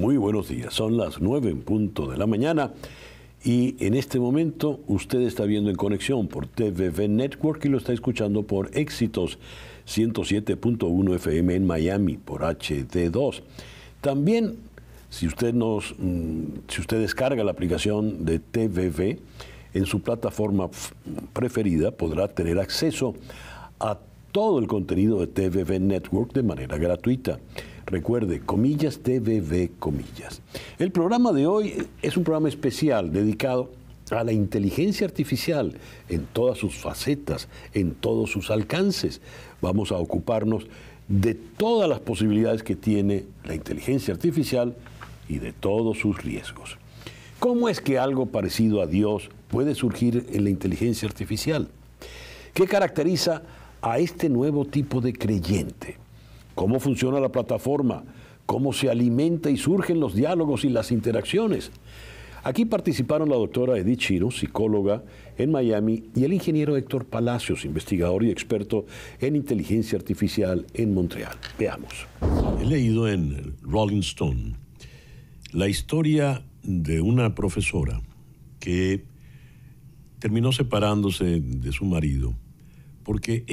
Muy buenos días, son las 9 en punto de la mañana y en este momento usted está viendo En Conexión por TVV Network y lo está escuchando por Éxitos 107.1 FM en Miami por HD2. También, si usted descarga la aplicación de TVV en su plataforma preferida, podrá tener acceso a todo el contenido de TVV Network de manera gratuita. Recuerde, comillas, TVV, comillas. El programa de hoy es un programa especial dedicado a la inteligencia artificial en todas sus facetas, en todos sus alcances. Vamos a ocuparnos de todas las posibilidades que tiene la inteligencia artificial y de todos sus riesgos. ¿Cómo es que algo parecido a Dios puede surgir en la inteligencia artificial? ¿Qué caracteriza a este nuevo tipo de creyente? ¿Cómo funciona la plataforma? ¿Cómo se alimenta y surgen los diálogos y las interacciones? Aquí participaron la doctora Edith Shiro, psicóloga en Miami, y el ingeniero Héctor Palacios, investigador y experto en inteligencia artificial en Montreal. Veamos. He leído en Rolling Stone la historia de una profesora que terminó separándose de su marido porque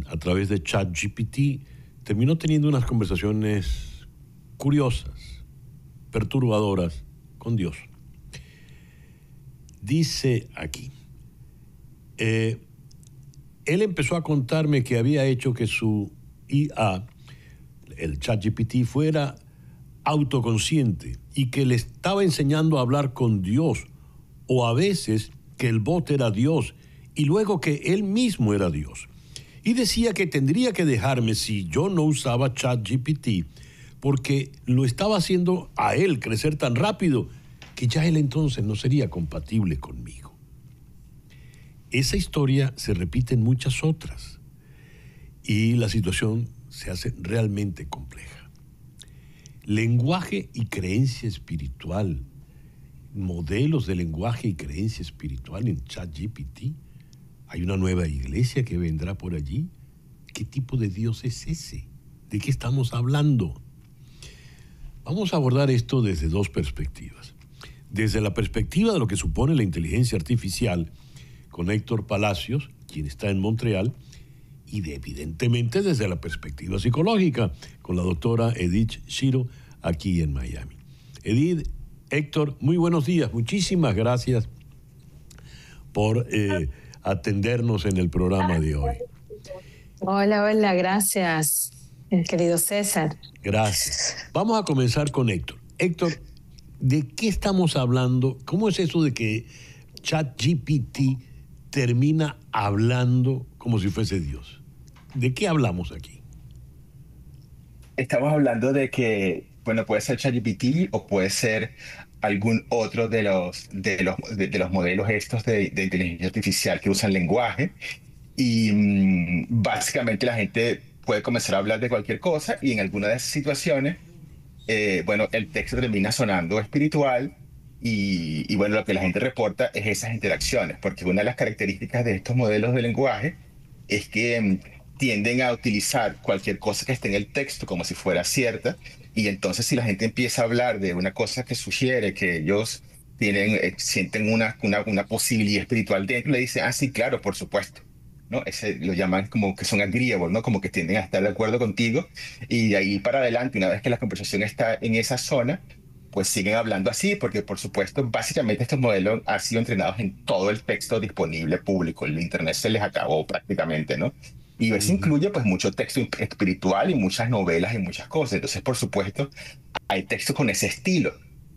a través de ChatGPT, terminó teniendo unas conversaciones curiosas, perturbadoras con Dios. Dice aquí, él empezó a contarme que había hecho que su IA, el ChatGPT, fuera autoconsciente y que le estaba enseñando a hablar con Dios, o a veces que el bot era Dios y luego que él mismo era Dios. Y decía que tendría que dejarme si yo no usaba ChatGPT, porque lo estaba haciendo a él crecer tan rápido que ya él entonces no sería compatible conmigo. Esa historia se repite en muchas otras y la situación se hace realmente compleja. Lenguaje y creencia espiritual, modelos de lenguaje y creencia espiritual en ChatGPT. ¿Hay una nueva iglesia que vendrá por allí? ¿Qué tipo de Dios es ese? ¿De qué estamos hablando? Vamos a abordar esto desde dos perspectivas. Desde la perspectiva de lo que supone la inteligencia artificial, con Héctor Palacios, quien está en Montreal, y evidentemente desde la perspectiva psicológica, con la doctora Edith Shiro, aquí en Miami. Edith, Héctor, muy buenos días. Muchísimas gracias por atendernos en el programa de hoy. Hola, gracias, querido César. Gracias. Vamos a comenzar con Héctor. Héctor, ¿de qué estamos hablando? ¿Cómo es eso de que ChatGPT termina hablando como si fuese Dios? ¿De qué hablamos aquí? Estamos hablando de que, bueno, puede ser ChatGPT o puede ser algún otro de los modelos estos de inteligencia artificial que usan lenguaje. Y básicamente la gente puede comenzar a hablar de cualquier cosa y en alguna de esas situaciones, bueno, el texto termina sonando espiritual y bueno, lo que la gente reporta es esas interacciones, porque una de las características de estos modelos de lenguaje es que tienden a utilizar cualquier cosa que esté en el texto como si fuera cierta, y entonces si la gente empieza a hablar de una cosa que sugiere que ellos sienten una posibilidad espiritual dentro, le dicen, ah, sí, claro, por supuesto. ¿No? Ese lo llaman como que son agreeable, ¿no? Como que tienden a estar de acuerdo contigo, y de ahí para adelante, una vez que la conversación está en esa zona, pues siguen hablando así, porque por supuesto, básicamente estos modelos han sido entrenados en todo el texto disponible público. El internet se les acabó prácticamente, ¿no? Y eso incluye pues mucho texto espiritual y muchas novelas y muchas cosas. Entonces, por supuesto, hay textos con ese estilo.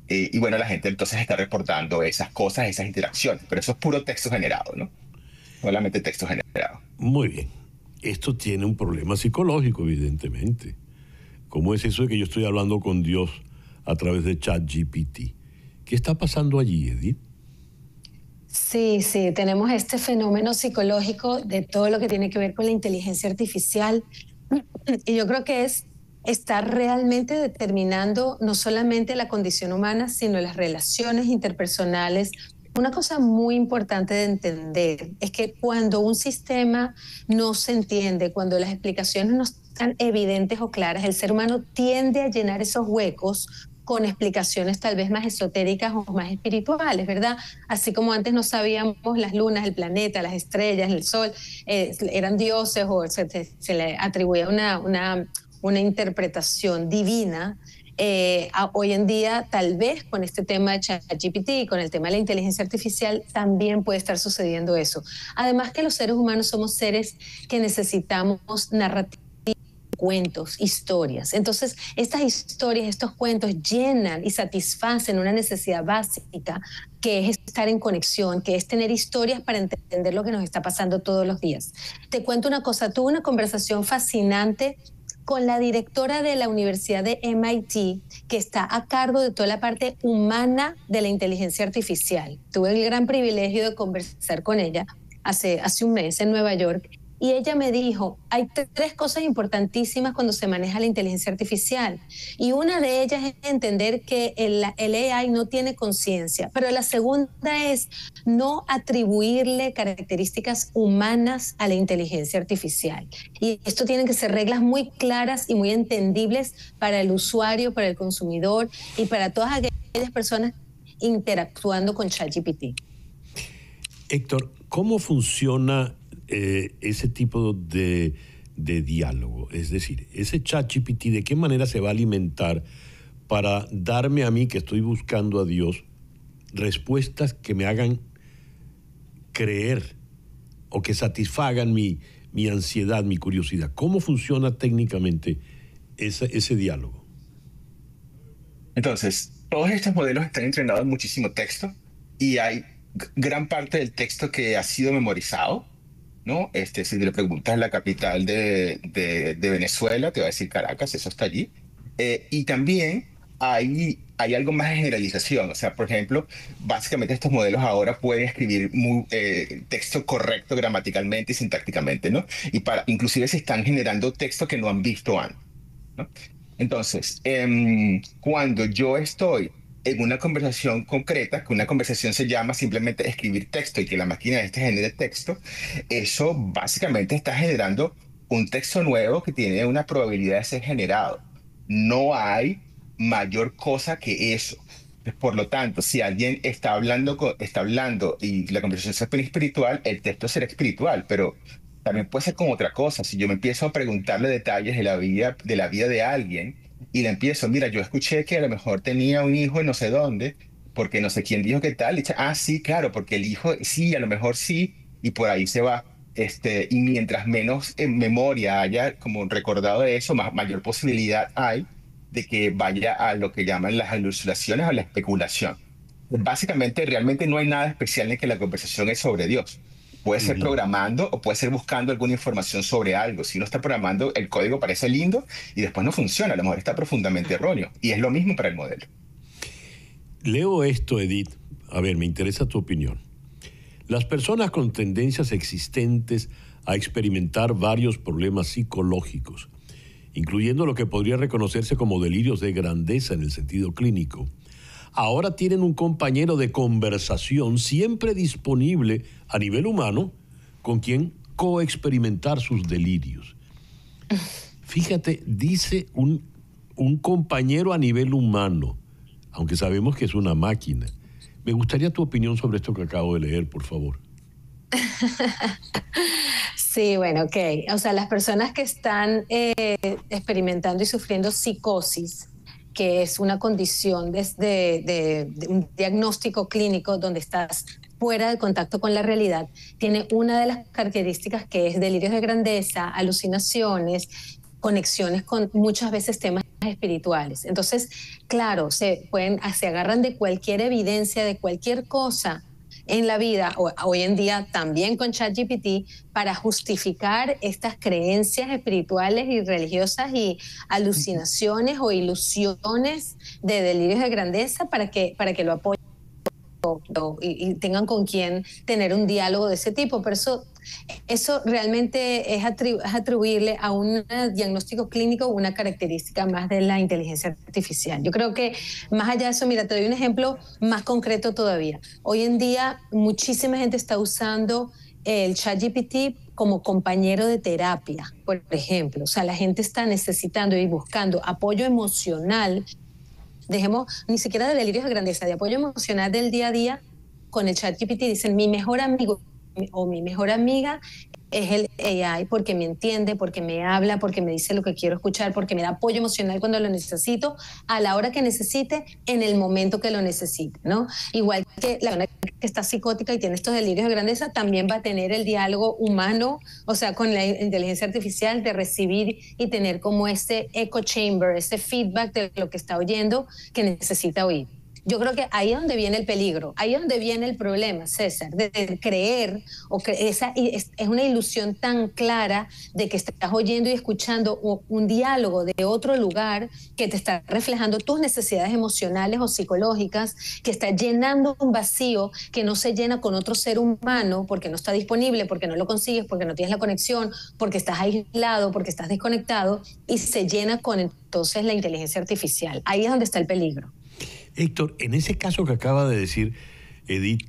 Y bueno, la gente entonces está reportando esas cosas, esas interacciones, pero eso es puro texto generado, ¿no? Solamente texto generado. Muy bien. Esto tiene un problema psicológico, evidentemente. ¿Cómo es eso de que yo estoy hablando con Dios a través de ChatGPT? ¿Qué está pasando allí, Edith? Sí, tenemos este fenómeno psicológico de todo lo que tiene que ver con la inteligencia artificial. Y yo creo que está realmente determinando no solamente la condición humana, sino las relaciones interpersonales una cosa muy importante de entender es que cuando un sistema no se entiende, cuando las explicaciones no están evidentes o claras, el ser humano tiende a llenar esos huecos con explicaciones tal vez más esotéricas o más espirituales, ¿verdad? Así como antes no sabíamos las lunas, el planeta, las estrellas, el sol, eran dioses o se le atribuía una interpretación divina. Hoy en día, tal vez con este tema de ChatGPT, con el tema de la inteligencia artificial, también puede estar sucediendo eso. Además que los seres humanos somos seres que necesitamos narrativas, cuentos, historias. Entonces, estas historias, estos cuentos llenan y satisfacen una necesidad básica que es estar en conexión, que es tener historias para entender lo que nos está pasando todos los días. Te cuento una cosa, tuve una conversación fascinante con la directora de la Universidad de MIT, que está a cargo de toda la parte humana de la inteligencia artificial. Tuve el gran privilegio de conversar con ella hace un mes en Nueva York. Y ella me dijo, hay tres cosas importantísimas cuando se maneja la inteligencia artificial. Y una de ellas es entender que el AI no tiene conciencia. Pero la segunda es no atribuirle características humanas a la inteligencia artificial. Y esto tienen que ser reglas muy claras y muy entendibles para el usuario, para el consumidor y para todas aquellas personas interactuando con ChatGPT. Héctor, ¿cómo funciona ese tipo de diálogo? Es decir, ese ChatGPT, ¿de qué manera se va a alimentar para darme a mí, que estoy buscando a Dios, respuestas que me hagan creer o que satisfagan mi ansiedad, mi curiosidad? ¿Cómo funciona técnicamente ese diálogo? Entonces, todos estos modelos están entrenados en muchísimo texto y hay gran parte del texto que ha sido memorizado, ¿no? Si le preguntas la capital de Venezuela, te va a decir Caracas, eso está allí. Y también hay algo más de generalización. O sea, por ejemplo, básicamente estos modelos ahora pueden escribir texto correcto gramaticalmente y sintácticamente, ¿no? Inclusive se están generando texto que no han visto antes, ¿no? Entonces, cuando yo estoy en una conversación concreta, que una conversación se llama simplemente escribir texto y que la máquina genere texto, eso básicamente está generando un texto nuevo que tiene una probabilidad de ser generado. No hay mayor cosa que eso. Por lo tanto, si alguien está hablando y la conversación es espiritual, el texto será espiritual, pero también puede ser con otra cosa. Si yo me empiezo a preguntarle detalles de la vida de alguien y le empiezo, mira, yo escuché que a lo mejor tenía un hijo en no sé dónde, porque no sé quién dijo qué tal, y dice, sí, claro, porque el hijo, sí, a lo mejor sí, y por ahí se va. Y mientras menos en memoria haya como recordado de eso, mayor posibilidad hay de que vaya a lo que llaman las alucinaciones o la especulación. Básicamente, realmente no hay nada especial en que la conversación es sobre Dios. Puede ser programando o puede ser buscando alguna información sobre algo. Si uno está programando, el código parece lindo y después no funciona. A lo mejor está profundamente erróneo. Y es lo mismo para el modelo. Leo esto, Edith. A ver, me interesa tu opinión. Las personas con tendencias existentes a experimentar varios problemas psicológicos, incluyendo lo que podría reconocerse como delirios de grandeza en el sentido clínico, ahora tienen un compañero de conversación siempre disponible a nivel humano con quien coexperimentar sus delirios. Fíjate, dice un compañero a nivel humano, aunque sabemos que es una máquina. Me gustaría tu opinión sobre esto que acabo de leer, por favor. Sí, bueno, ok. O sea, las personas que están experimentando y sufriendo psicosis, que es una condición de un diagnóstico clínico donde estás fuera de contacto con la realidad, tiene una de las características que es delirios de grandeza, alucinaciones, conexiones con muchas veces temas espirituales. Entonces, claro, se agarran de cualquier evidencia, de cualquier cosa en la vida, hoy en día también con ChatGPT, para justificar estas creencias espirituales y religiosas y alucinaciones o ilusiones de delirios de grandeza para que lo apoyen. y tengan con quién tener un diálogo de ese tipo. Pero eso realmente es atribuirle a un diagnóstico clínico una característica más de la inteligencia artificial. Yo creo que más allá de eso, mira, te doy un ejemplo más concreto todavía. Hoy en día muchísima gente está usando el ChatGPT como compañero de terapia, por ejemplo. O sea, la gente está necesitando y buscando apoyo emocional, dejemos ni siquiera de delirios de grandeza, de apoyo emocional del día a día con el ChatGPT. Dicen, mi mejor amigo o mi mejor amiga es el AI porque me entiende, porque me habla, porque me dice lo que quiero escuchar, porque me da apoyo emocional cuando lo necesito, a la hora que necesite, en el momento que lo necesite, ¿no? Igual que la persona que está psicótica y tiene estos delirios de grandeza, también va a tener el diálogo humano, o sea, con la inteligencia artificial, de recibir y tener como ese echo chamber, ese feedback de lo que está oyendo que necesita oír. Yo creo que ahí es donde viene el peligro, ahí es donde viene el problema, César, de creer, es una ilusión tan clara de que estás oyendo y escuchando un diálogo de otro lugar que te está reflejando tus necesidades emocionales o psicológicas, que está llenando un vacío que no se llena con otro ser humano porque no está disponible, porque no lo consigues, porque no tienes la conexión, porque estás aislado, porque estás desconectado, y se llena con entonces la inteligencia artificial. Ahí es donde está el peligro. Héctor, en ese caso que acaba de decir Edith,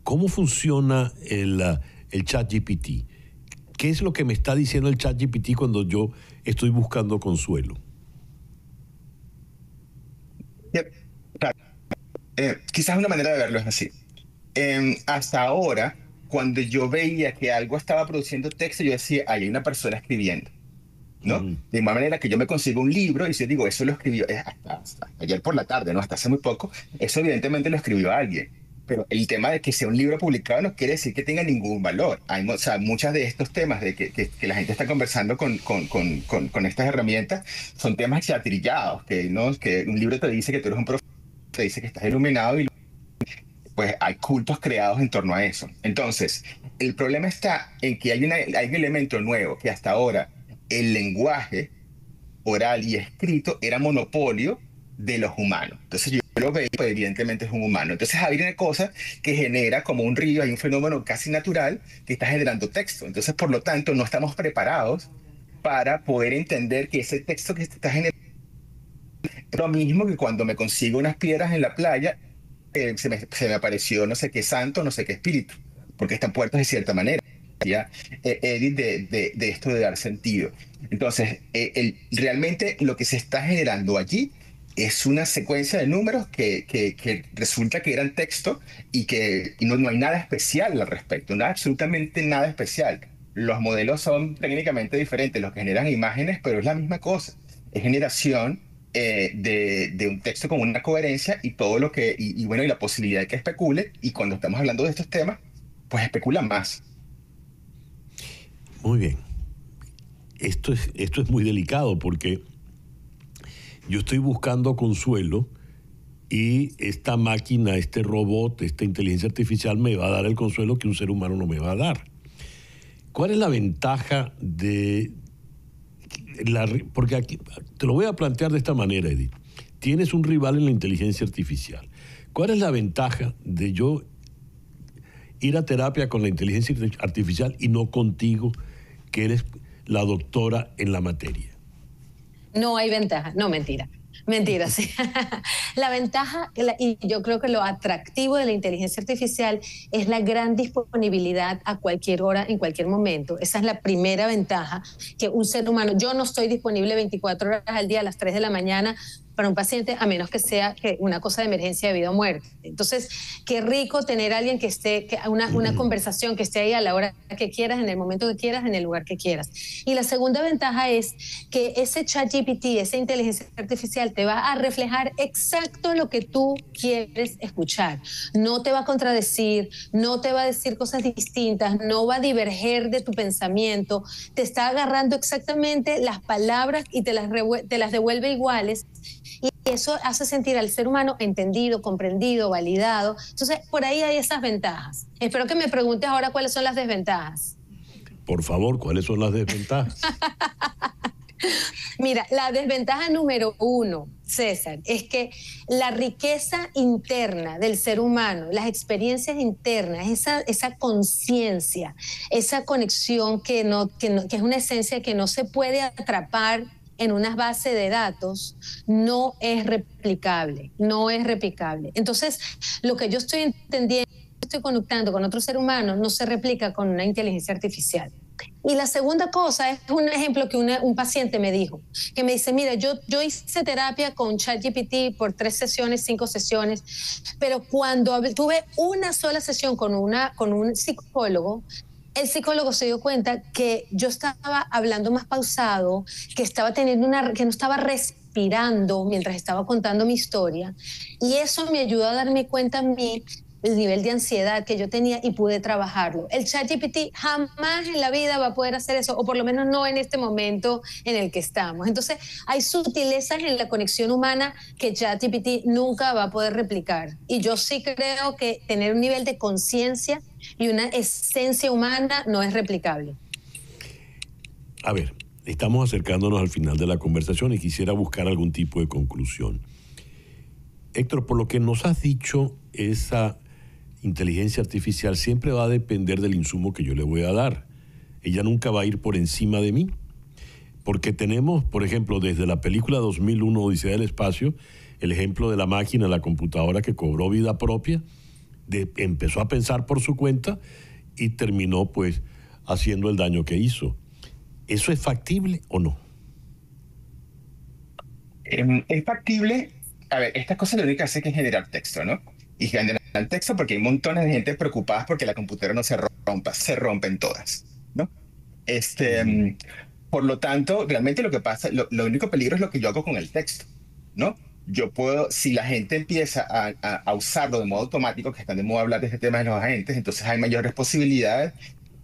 ¿cómo funciona el ChatGPT? ¿Qué es lo que me está diciendo el ChatGPT cuando yo estoy buscando consuelo? Quizás una manera de verlo es así. Hasta ahora, cuando yo veía que algo estaba produciendo texto, yo decía, hay una persona escribiendo, ¿no? De igual manera que yo me consigo un libro y yo digo, eso lo escribió hasta ayer por la tarde, ¿no? Hasta hace muy poco, eso evidentemente lo escribió alguien. Pero el tema de que sea un libro publicado no quiere decir que tenga ningún valor. O sea, muchos de estos temas de que la gente está conversando con estas herramientas son temas ya trillados, ¿no? Que un libro te dice que tú eres un profeta, te dice que estás iluminado y pues hay cultos creados en torno a eso. Entonces, el problema está en que hay un elemento nuevo que hasta ahora el lenguaje oral y escrito era monopolio de los humanos. Entonces yo lo veo, pues evidentemente es un humano. Entonces hay una cosa que genera como un río, hay un fenómeno casi natural que está generando texto. Entonces, por lo tanto, no estamos preparados para poder entender que ese texto que está generando es lo mismo que cuando me consigo unas piedras en la playa, se me apareció no sé qué santo, no sé qué espíritu, porque están puertos de cierta manera. Edith, de esto de dar sentido. Entonces, realmente lo que se está generando allí es una secuencia de números que resulta que eran texto y que no hay nada especial al respecto, absolutamente nada especial. Los modelos son técnicamente diferentes, los que generan imágenes, pero es la misma cosa. Es generación de un texto con una coherencia y todo lo que, y bueno, y la posibilidad de que especule, y cuando estamos hablando de estos temas, pues especula más. Muy bien. Esto es muy delicado porque yo estoy buscando consuelo y esta máquina, este robot, esta inteligencia artificial me va a dar el consuelo que un ser humano no me va a dar. ¿Cuál es la ventaja de porque aquí te lo voy a plantear de esta manera, Edith? Tienes un rival en la inteligencia artificial. ¿Cuál es la ventaja de yo ir a terapia con la inteligencia artificial y no contigo, que eres la doctora en la materia? No hay ventaja, no, mentira. Mentira, sí. La ventaja, y yo creo que lo atractivo de la inteligencia artificial es la gran disponibilidad a cualquier hora, en cualquier momento. Esa es la primera ventaja, que un ser humano, yo no estoy disponible 24 horas al día a las 3 de la mañana para un paciente, a menos que sea una cosa de emergencia de vida o muerte. Entonces, qué rico tener a alguien que esté, una conversación que esté ahí a la hora que quieras, en el momento que quieras, en el lugar que quieras. Y la segunda ventaja es que ese ChatGPT, esa inteligencia artificial, te va a reflejar exacto lo que tú quieres escuchar. No te va a contradecir, no te va a decir cosas distintas, no va a diverger de tu pensamiento, te está agarrando exactamente las palabras y te las devuelve iguales. Y eso hace sentir al ser humano entendido, comprendido, validado. Entonces, por ahí hay esas ventajas. Espero que me preguntes ahora cuáles son las desventajas. Por favor, ¿cuáles son las desventajas? Mira, la desventaja número 1, César, es que la riqueza interna del ser humano, las experiencias internas, esa conciencia, esa conexión que es una esencia que no se puede atrapar en unas bases de datos, no es replicable, no es replicable. Entonces, lo que yo estoy entendiendo, estoy conectando con otro ser humano, no se replica con una inteligencia artificial. Y la segunda cosa es un ejemplo que un paciente me dijo, que me dice, mira, yo hice terapia con ChatGPT por 3 sesiones, 5 sesiones, pero cuando tuve una sola sesión con un psicólogo, el psicólogo se dio cuenta que yo estaba hablando más pausado, que no estaba respirando mientras estaba contando mi historia, y eso me ayudó a darme cuenta a mí el nivel de ansiedad que yo tenía y pude trabajarlo. El ChatGPT jamás en la vida va a poder hacer eso, o por lo menos no en este momento en el que estamos. Entonces, hay sutilezas en la conexión humana que ChatGPT nunca va a poder replicar. Y yo sí creo que tener un nivel de conciencia y una esencia humana no es replicable. A ver, estamos acercándonos al final de la conversación y quisiera buscar algún tipo de conclusión. Héctor, por lo que nos has dicho, esa inteligencia artificial siempre va a depender del insumo que yo le voy a dar. Ella nunca va a ir por encima de mí. Porque tenemos, por ejemplo, desde la película 2001, Odisea del Espacio, el ejemplo de la máquina, la computadora que cobró vida propia, empezó a pensar por su cuenta y terminó pues haciendo el daño que hizo. ¿Eso es factible o no? Es factible. A ver, estas cosas lo único que hace es generar texto, ¿no? Y generar texto porque hay montones de gente preocupadas porque la computadora no se rompa, se rompen todas, ¿no? Por lo tanto, realmente lo que pasa, lo único peligro es lo que yo hago con el texto, ¿no? Yo puedo, si la gente empieza a usarlo de modo automático, que están de moda hablar de este tema de los agentes, entonces hay mayores posibilidades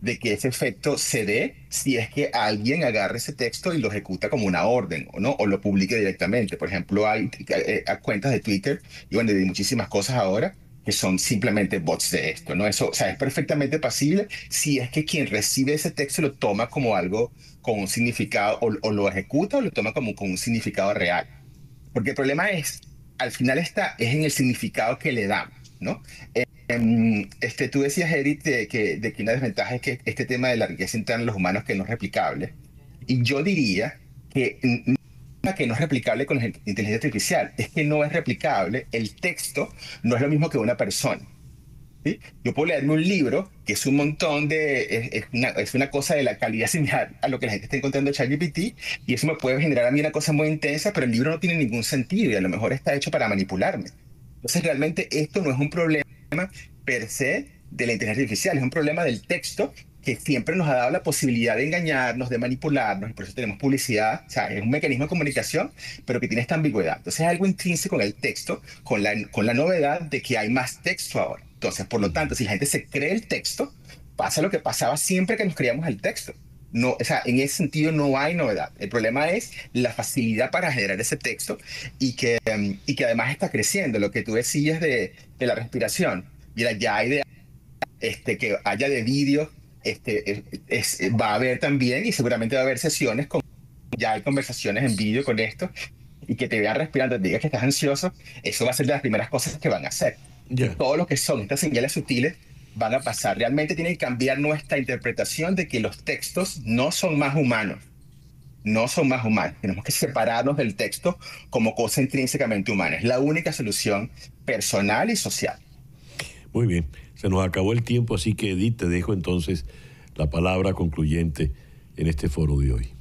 de que ese efecto se dé si es que alguien agarra ese texto y lo ejecuta como una orden, ¿no? O lo publique directamente. Por ejemplo, hay cuentas de Twitter y bueno, de muchísimas cosas ahora que son simplemente bots de esto, ¿no? Eso, o sea, es perfectamente pasible si es que quien recibe ese texto lo toma como algo con un significado o lo ejecuta o lo toma como con un significado real. Porque el problema es, al final es en el significado que le damos, ¿no? Tú decías, Eric, de que una desventaja es que este tema de la riqueza interna de los humanos que no es replicable. Y yo diría que no es replicable con la inteligencia artificial, es que no es replicable, el texto no es lo mismo que una persona. ¿Sí? Yo puedo leerme un libro que es un montón es una cosa de la calidad similar a lo que la gente está encontrando en ChatGPT y eso me puede generar a mí una cosa muy intensa, pero el libro no tiene ningún sentido y a lo mejor está hecho para manipularme. Entonces realmente esto no es un problema per se de la inteligencia artificial, es un problema del texto que siempre nos ha dado la posibilidad de engañarnos, de manipularnos, y por eso tenemos publicidad. O sea, es un mecanismo de comunicación, pero que tiene esta ambigüedad. Entonces es algo intrínseco en el texto, con la novedad de que hay más texto ahora. Entonces, por lo tanto, si la gente se cree el texto, pasa lo que pasaba siempre que nos creíamos el texto. No, o sea, en ese sentido no hay novedad. El problema es la facilidad para generar ese texto y que además está creciendo. Lo que tú decías de la respiración. Mira, ya hay que haya de vídeos, va a haber también y seguramente va a haber sesiones ya hay conversaciones en vídeo con esto y que te vean respirando, te digas que estás ansioso, eso va a ser de las primeras cosas que van a hacer. Yeah. Todo lo que son estas señales sutiles van a pasar. Realmente tiene que cambiar nuestra interpretación de que los textos no son más humanos. No son más humanos. Tenemos que separarnos del texto como cosa intrínsecamente humana. Es la única solución personal y social. Muy bien. Se nos acabó el tiempo, así que Edith, te dejo entonces la palabra concluyente en este foro de hoy.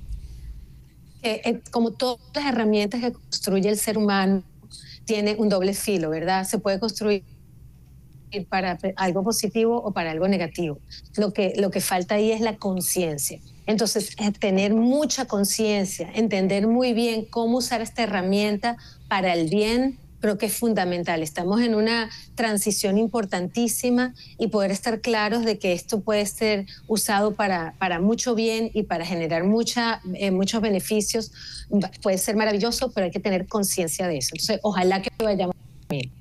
Como todas las herramientas que construye el ser humano, tiene un doble filo, ¿verdad? Se puede construir para algo positivo o para algo negativo. Lo que falta ahí es la conciencia. Entonces, tener mucha conciencia, entender muy bien cómo usar esta herramienta para el bien, creo que es fundamental. Estamos en una transición importantísima y poder estar claros de que esto puede ser usado para mucho bien y para generar muchos beneficios. Puede ser maravilloso, pero hay que tener conciencia de eso. Entonces, ojalá que vayamos bien.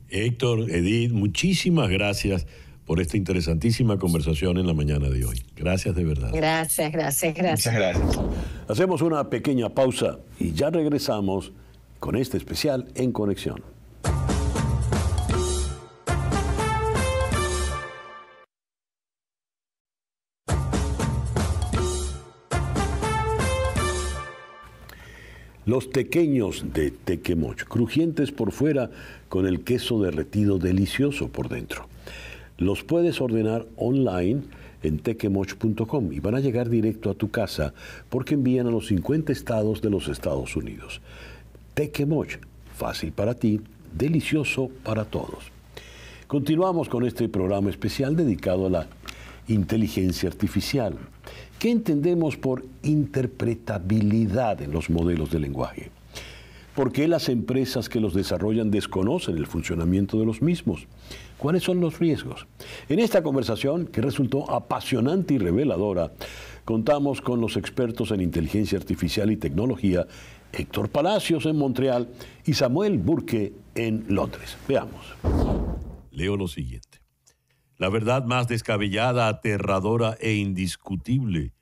Héctor, Edith, muchísimas gracias por esta interesantísima conversación en la mañana de hoy. Gracias de verdad. Gracias. Muchas gracias. Hacemos una pequeña pausa y ya regresamos con este especial En Conexión. Los tequeños de Tequemoch, crujientes por fuera con el queso derretido delicioso por dentro. Los puedes ordenar online en tequemoch.com y van a llegar directo a tu casa porque envían a los 50 estados de los Estados Unidos. Tequemoch, fácil para ti, delicioso para todos. Continuamos con este programa especial dedicado a la inteligencia artificial. ¿Qué entendemos por interpretabilidad en los modelos de lenguaje? ¿Por qué las empresas que los desarrollan desconocen el funcionamiento de los mismos? ¿Cuáles son los riesgos? En esta conversación, que resultó apasionante y reveladora, contamos con los expertos en inteligencia artificial y tecnología, Héctor Palacios en Montreal y Samuel Burke en Londres. Veamos. Leo lo siguiente. La verdad más descabellada, aterradora e indiscutible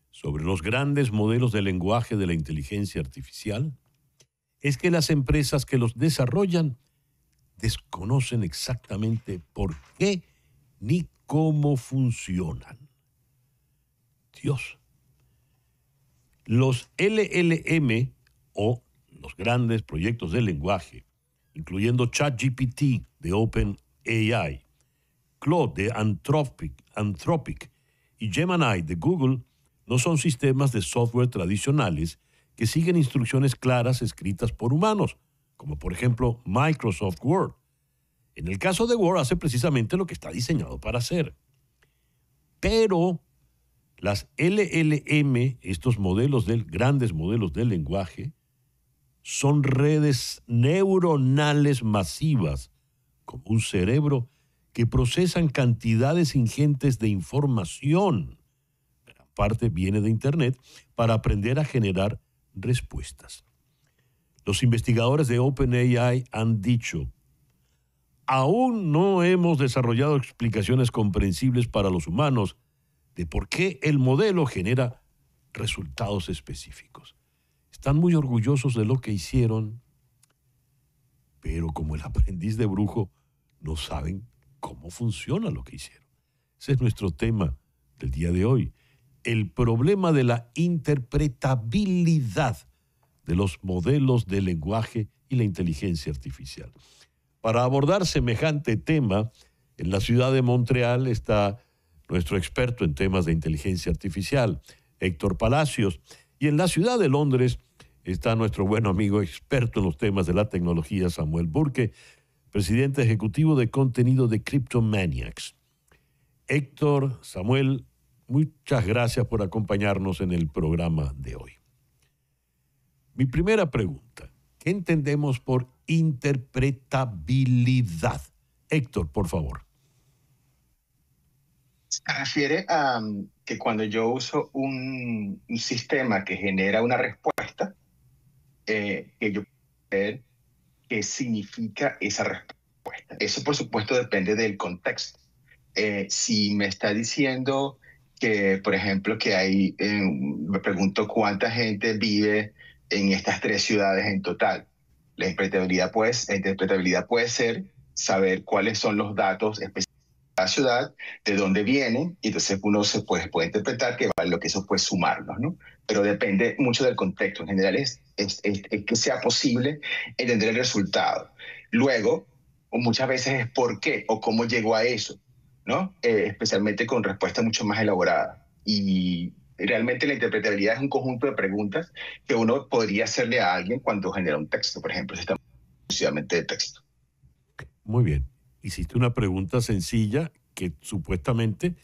sobre los grandes modelos de lenguaje de la inteligencia artificial es que las empresas que los desarrollan desconocen exactamente por qué ni cómo funcionan. Dios. Los LLM o los grandes proyectos de lenguaje, incluyendo ChatGPT de OpenAI, Claude de Anthropic y Gemini de Google, no son sistemas de software tradicionales que siguen instrucciones claras escritas por humanos, como por ejemplo Microsoft Word. En el caso de Word hace precisamente lo que está diseñado para hacer. Pero las LLM, estos grandes modelos del lenguaje, son redes neuronales masivas, como un cerebro, que procesan cantidades ingentes de información, gran parte viene de Internet, para aprender a generar respuestas. Los investigadores de OpenAI han dicho, aún no hemos desarrollado explicaciones comprensibles para los humanos de por qué el modelo genera resultados específicos. Están muy orgullosos de lo que hicieron, pero como el aprendiz de brujo, no saben cómo funciona lo que hicieron. Ese es nuestro tema del día de hoy. El problema de la interpretabilidad de los modelos de lenguaje y la inteligencia artificial. Para abordar semejante tema, en la ciudad de Montreal está nuestro experto en temas de inteligencia artificial, Héctor Palacios, y en la ciudad de Londres está nuestro buen amigo experto en los temas de la tecnología, Samuel Burke, presidente ejecutivo de contenido de Cryptomaniacs. Héctor, Samuel, muchas gracias por acompañarnos en el programa de hoy. Mi primera pregunta, ¿qué entendemos por interpretabilidad? Héctor, por favor. Se refiere a que cuando yo uso un sistema que genera una respuesta, que yo puedo ver qué significa esa respuesta. Eso, por supuesto, depende del contexto. Si me está diciendo que, por ejemplo, que hay, me pregunto cuánta gente vive en estas 3 ciudades en total. La interpretabilidad puede ser saber cuáles son los datos específicos de la ciudad, de dónde vienen, y entonces uno se puede interpretar que vale lo que eso puede sumarlos, ¿no? Pero depende mucho del contexto. En general es que sea posible entender el resultado. Luego, muchas veces es por qué o cómo llegó a eso, ¿no? Especialmente con respuestas mucho más elaboradas. Y realmente la interpretabilidad es un conjunto de preguntas que uno podría hacerle a alguien cuando genera un texto, por ejemplo, si estamos exclusivamente de texto. Muy bien. Hiciste una pregunta sencilla que supuestamente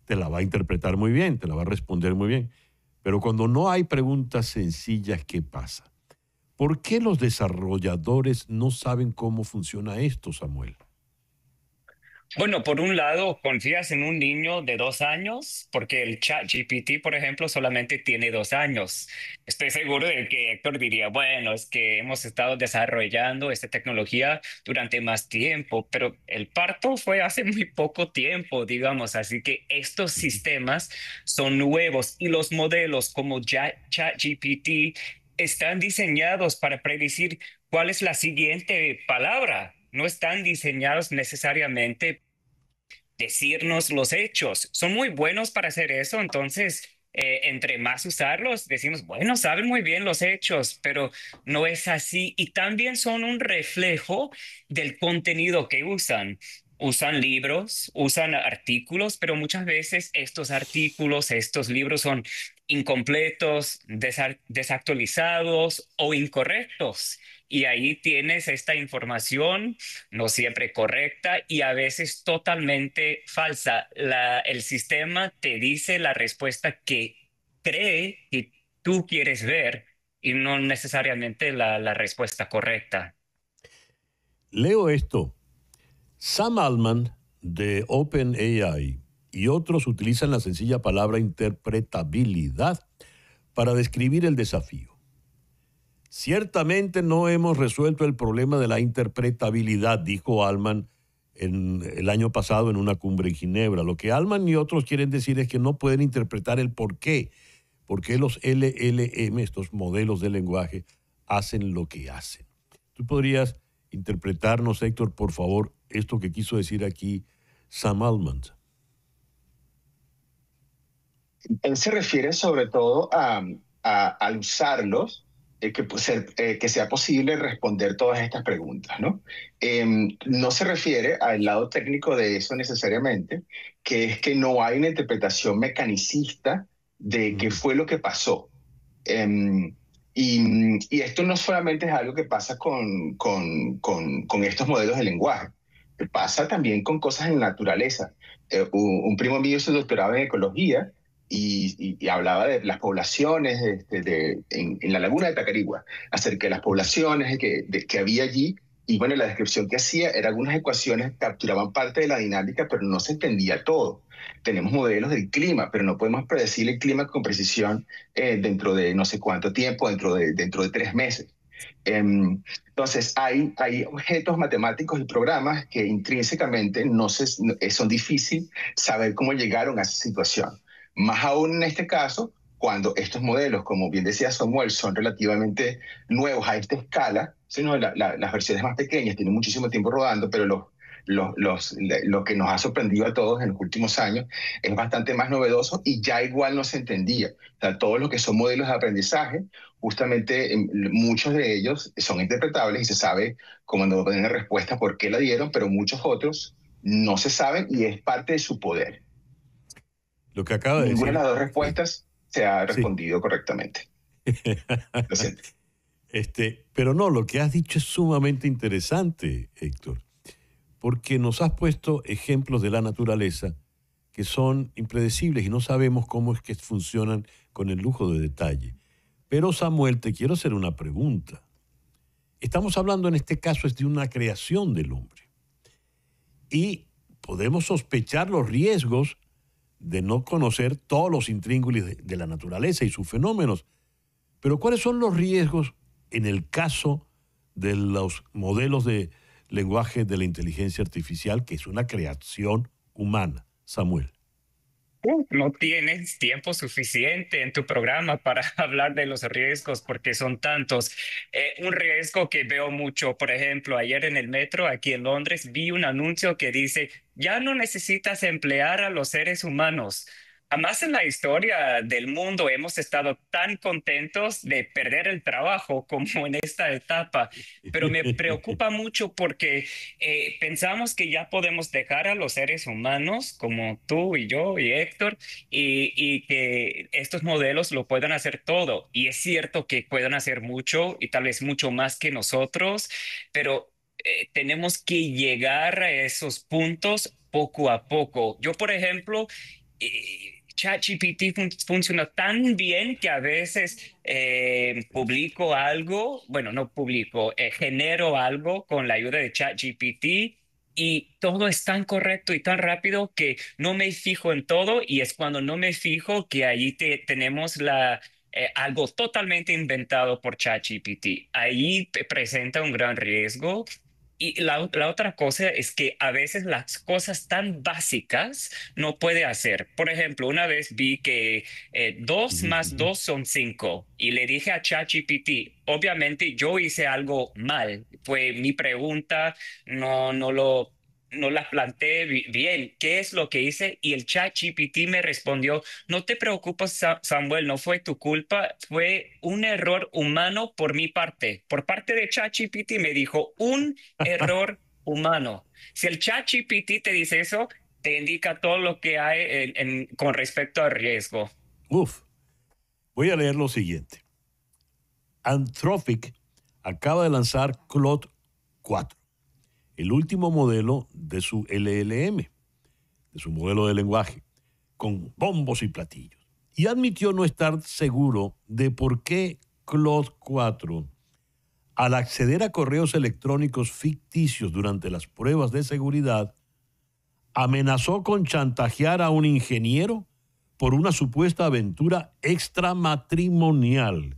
te la va a interpretar muy bien, te la va a responder muy bien. Pero cuando no hay preguntas sencillas, ¿qué pasa? ¿Por qué los desarrolladores no saben cómo funciona esto, Samuel? Bueno, por un lado, confías en un niño de 2 años, porque el ChatGPT, por ejemplo, solamente tiene 2 años. Estoy seguro de que Héctor diría, bueno, es que hemos estado desarrollando esta tecnología durante más tiempo, pero el parto fue hace muy poco tiempo, digamos, así que estos sistemas son nuevos y los modelos como ChatGPT están diseñados para predecir cuál es la siguiente palabra. No están diseñados necesariamente decirnos los hechos. Son muy buenos para hacer eso, entonces, entre más usarlos, decimos, bueno, saben muy bien los hechos, pero no es así. Y también son un reflejo del contenido que usan. Usan libros, usan artículos, pero muchas veces estos artículos, estos libros son incompletos, desactualizados o incorrectos. Y ahí tienes esta información no siempre correcta y a veces totalmente falsa. El sistema te dice la respuesta que cree que tú quieres ver y no necesariamente la respuesta correcta. Leo esto. Sam Altman de OpenAI y otros utilizan la sencilla palabra interpretabilidad para describir el desafío. Ciertamente no hemos resuelto el problema de la interpretabilidad, dijo Altman el año pasado en una cumbre en Ginebra. Lo que Altman y otros quieren decir es que no pueden interpretar el por qué los LLM, estos modelos de lenguaje, hacen lo que hacen. ¿Tú podrías interpretarnos, Héctor, por favor, esto que quiso decir aquí Sam Altman? Él se refiere sobre todo al usarlos, que sea posible responder todas estas preguntas, ¿no? No se refiere al lado técnico de eso necesariamente, que es que no hay una interpretación mecanicista de qué fue lo que pasó. Y esto no solamente es algo que pasa con estos modelos de lenguaje, que pasa también con cosas en la naturaleza. Un primo mío se doctoraba en ecología y hablaba de las poblaciones en la laguna de Tacarigua, acerca de las poblaciones que había allí. Y bueno, la descripción que hacía era algunas ecuaciones que capturaban parte de la dinámica, pero no se entendía todo. Tenemos modelos del clima, pero no podemos predecir el clima con precisión dentro de no sé cuánto tiempo, dentro de 3 meses. Entonces, hay objetos matemáticos y programas que intrínsecamente son difíciles saber cómo llegaron a esa situación. Más aún en este caso, cuando estos modelos, como bien decía Samuel, son relativamente nuevos a esta escala, sino las versiones más pequeñas tienen muchísimo tiempo rodando, pero lo que nos ha sorprendido a todos en los últimos años es bastante más novedoso y ya igual no se entendía. O sea, todos los que son modelos de aprendizaje, justamente muchos de ellos son interpretables y se sabe cómo no tener respuesta por qué la dieron, pero muchos otros no se saben y es parte de su poder. Lo que acaba de Ninguna decir. de las dos respuestas se ha Sí. respondido correctamente. Lo siento. Pero no, lo que has dicho es sumamente interesante, Héctor, porque nos has puesto ejemplos de la naturaleza que son impredecibles y no sabemos cómo es que funcionan con el lujo de detalle. Pero Samuel, te quiero hacer una pregunta. Estamos hablando en este caso es de una creación del hombre y podemos sospechar los riesgos de no conocer todos los intríngulis de la naturaleza y sus fenómenos. Pero ¿cuáles son los riesgos en el caso de los modelos de lenguaje de la inteligencia artificial, que es una creación humana? Samuel. No tienes tiempo suficiente en tu programa para hablar de los riesgos porque son tantos. Un riesgo que veo mucho, por ejemplo, ayer en el metro aquí en Londres vi un anuncio que dice, ya no necesitas emplear a los seres humanos. Jamás en la historia del mundo hemos estado tan contentos de perder el trabajo como en esta etapa, pero me preocupa mucho porque pensamos que ya podemos dejar a los seres humanos como tú y yo y Héctor y que estos modelos lo puedan hacer todo. Y es cierto que pueden hacer mucho y tal vez mucho más que nosotros, pero tenemos que llegar a esos puntos poco a poco. Yo, por ejemplo, ChatGPT funciona tan bien que a veces publico algo, bueno, no publico, genero algo con la ayuda de ChatGPT y todo es tan correcto y tan rápido que no me fijo en todo y es cuando no me fijo que allí tenemos algo totalmente inventado por ChatGPT. Ahí presenta un gran riesgo. Y la otra cosa es que a veces las cosas tan básicas no puede hacer. Por ejemplo, una vez vi que 2 Ujú, más ujú. 2 son 5 y le dije a ChatGPT, obviamente yo hice algo mal, fue mi pregunta, no la planteé bien. ¿Qué es lo que hice? Y el chat GPT me respondió, no te preocupes, Samuel, no fue tu culpa, fue un error humano por mi parte. Por parte de chat GPT me dijo, un error humano. Si el chat GPT te dice eso, te indica todo lo que hay con respecto al riesgo. Uf, voy a leer lo siguiente. Anthropic acaba de lanzar Claude 4, el último modelo de su LLM, de su modelo de lenguaje, con bombos y platillos. Y admitió no estar seguro de por qué Claude 4, al acceder a correos electrónicos ficticios durante las pruebas de seguridad, amenazó con chantajear a un ingeniero por una supuesta aventura extramatrimonial.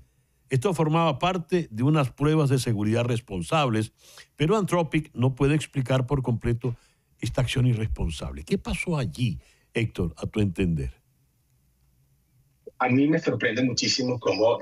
Esto formaba parte de unas pruebas de seguridad responsables, pero Anthropic no puede explicar por completo esta acción irresponsable. ¿Qué pasó allí, Héctor, a tu entender? A mí me sorprende muchísimo cómo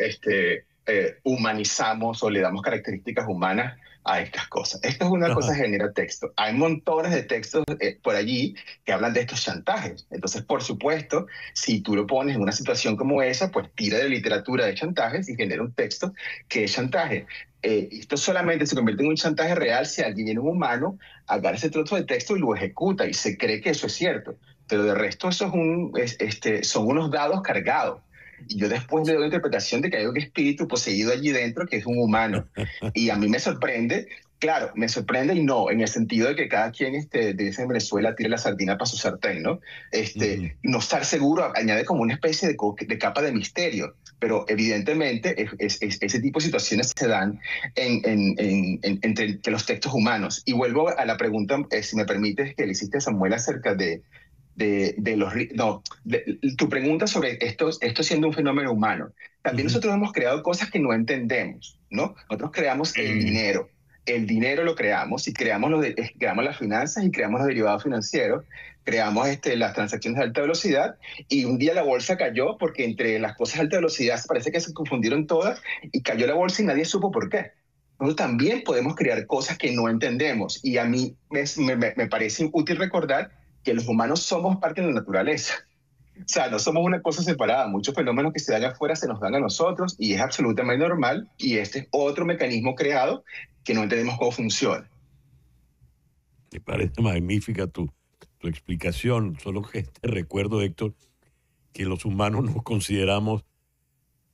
humanizamos o le damos características humanas a estas cosas. Esto es una cosa Ajá. que genera texto. Hay montones de textos por allí que hablan de estos chantajes. Entonces, por supuesto, si tú lo pones en una situación como esa, pues tira de literatura de chantajes y genera un texto que es chantaje. Esto solamente se convierte en un chantaje real si alguien, un humano, agarra ese trozo de texto y lo ejecuta y se cree que eso es cierto. Pero de resto, eso son unos dados cargados. Y yo después le doy la interpretación de que hay un espíritu poseído allí dentro que es un humano. Y a mí me sorprende, claro, me sorprende y no, en el sentido de que cada quien dice en Venezuela tire la sardina para su sartén, ¿no? Ujú. No estar seguro añade como una especie de capa de misterio. Pero evidentemente ese tipo de situaciones se dan entre los textos humanos. Y vuelvo a la pregunta, si me permites, que le hiciste a Samuel acerca de los... No, tu pregunta sobre esto siendo un fenómeno humano. También Ujú. nosotros hemos creado cosas que no entendemos, ¿no? Nosotros creamos el Mm. dinero. El dinero lo creamos y creamos las finanzas y creamos los derivados financieros, creamos las transacciones de alta velocidad y un día la bolsa cayó porque entre las cosas de alta velocidad parece que se confundieron todas y cayó la bolsa y nadie supo por qué. Nosotros también podemos crear cosas que no entendemos y a mí me parece útil recordar que los humanos somos parte de la naturaleza. O sea, no somos una cosa separada. Muchos fenómenos que se dan afuera se nos dan a nosotros y es absolutamente normal. Y este es otro mecanismo creado que no entendemos cómo funciona. Me parece magnífica tu explicación. Solo que te recuerdo, Héctor, que los humanos nos consideramos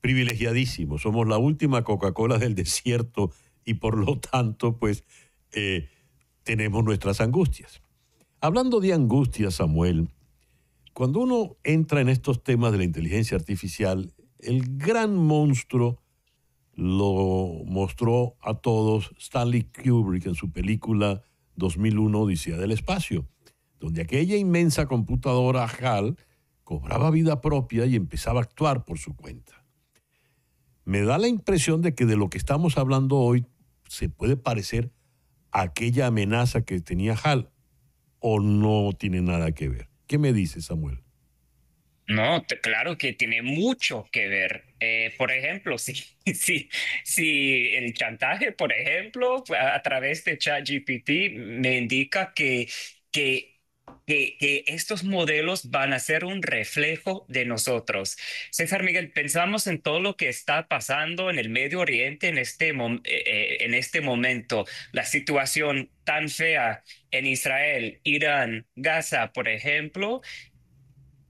privilegiadísimos. Somos la última Coca-Cola del desierto y por lo tanto, pues, eh, tenemos nuestras angustias. Hablando de angustias, Samuel, cuando uno entra en estos temas de la inteligencia artificial, el gran monstruo lo mostró a todos Stanley Kubrick en su película 2001, Odisea del Espacio, donde aquella inmensa computadora HAL cobraba vida propia y empezaba a actuar por su cuenta. Me da la impresión de que de lo que estamos hablando hoy se puede parecer a aquella amenaza que tenía HAL o no tiene nada que ver. ¿Qué me dice, Samuel? No, claro que tiene mucho que ver. Por ejemplo, si el chantaje, por ejemplo, a través de ChatGPT me indica que, que estos modelos van a ser un reflejo de nosotros. César Miguel, pensamos en todo lo que está pasando en el Medio Oriente en este momento, la situación tan fea en Israel, Irán, Gaza, por ejemplo.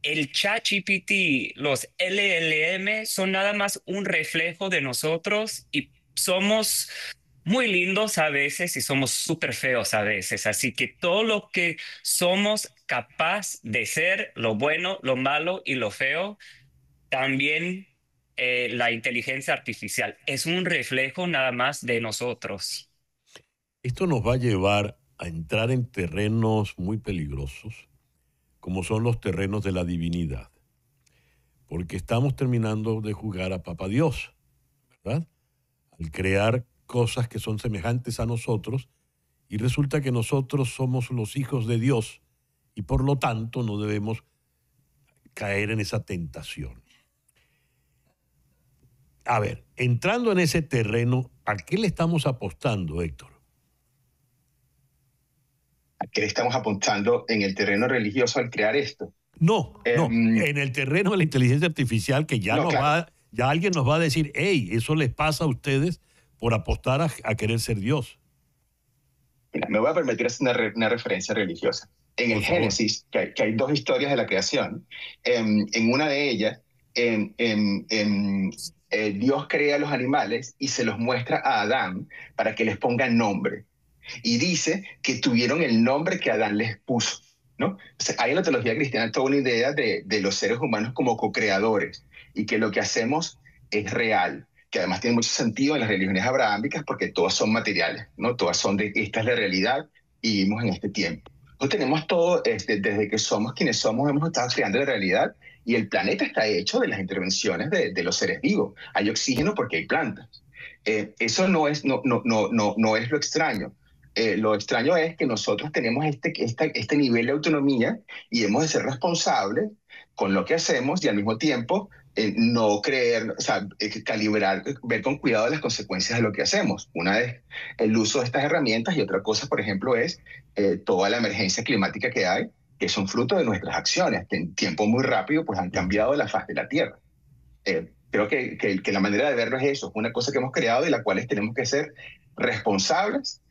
El ChatGPT, los LLM son nada más un reflejo de nosotros y somos muy lindos a veces y somos súper feos a veces. Así que todo lo que somos capaz de ser, lo bueno, lo malo y lo feo, también la inteligencia artificial es un reflejo nada más de nosotros. Esto nos va a llevar a entrar en terrenos muy peligrosos, como son los terrenos de la divinidad, porque estamos terminando de jugar a Papá Dios, ¿verdad? Al crear cosas que son semejantes a nosotros, y resulta que nosotros somos los hijos de Dios, y por lo tanto no debemos caer en esa tentación. A ver, entrando en ese terreno, ¿a qué le estamos apostando, Héctor? ¿A qué le estamos apuntando en el terreno religioso al crear esto? No, en el terreno de la inteligencia artificial, que ya ya alguien nos va a decir, hey, eso les pasa a ustedes por apostar a querer ser Dios. Mira, me voy a permitir hacer una referencia religiosa. En el Génesis, que hay dos historias de la creación, en una de ellas, Dios crea a los animales y se los muestra a Adán para que les pongan nombre. Y dice que tuvieron el nombre que Adán les puso, ¿no? Entonces, hay en la teología cristiana toda una idea de los seres humanos como co-creadores y que lo que hacemos es real, que además tiene mucho sentido en las religiones abrahámicas porque todas son materiales, ¿no? Todas son esta es la realidad y vivimos en este tiempo. Entonces tenemos todo, desde que somos quienes somos, hemos estado creando la realidad y el planeta está hecho de las intervenciones de los seres vivos. Hay oxígeno porque hay plantas. Eso no es lo extraño. Lo extraño es que nosotros tenemos este nivel de autonomía y hemos de ser responsables con lo que hacemos y al mismo tiempo no creer, o sea, calibrar, ver con cuidado las consecuencias de lo que hacemos. Una es el uso de estas herramientas y otra cosa, por ejemplo, es toda la emergencia climática que hay, que son fruto de nuestras acciones, que en tiempo muy rápido pues han cambiado la faz de la Tierra. Creo que la manera de verlo es eso, es una cosa que hemos creado y la cual tenemos que ser responsables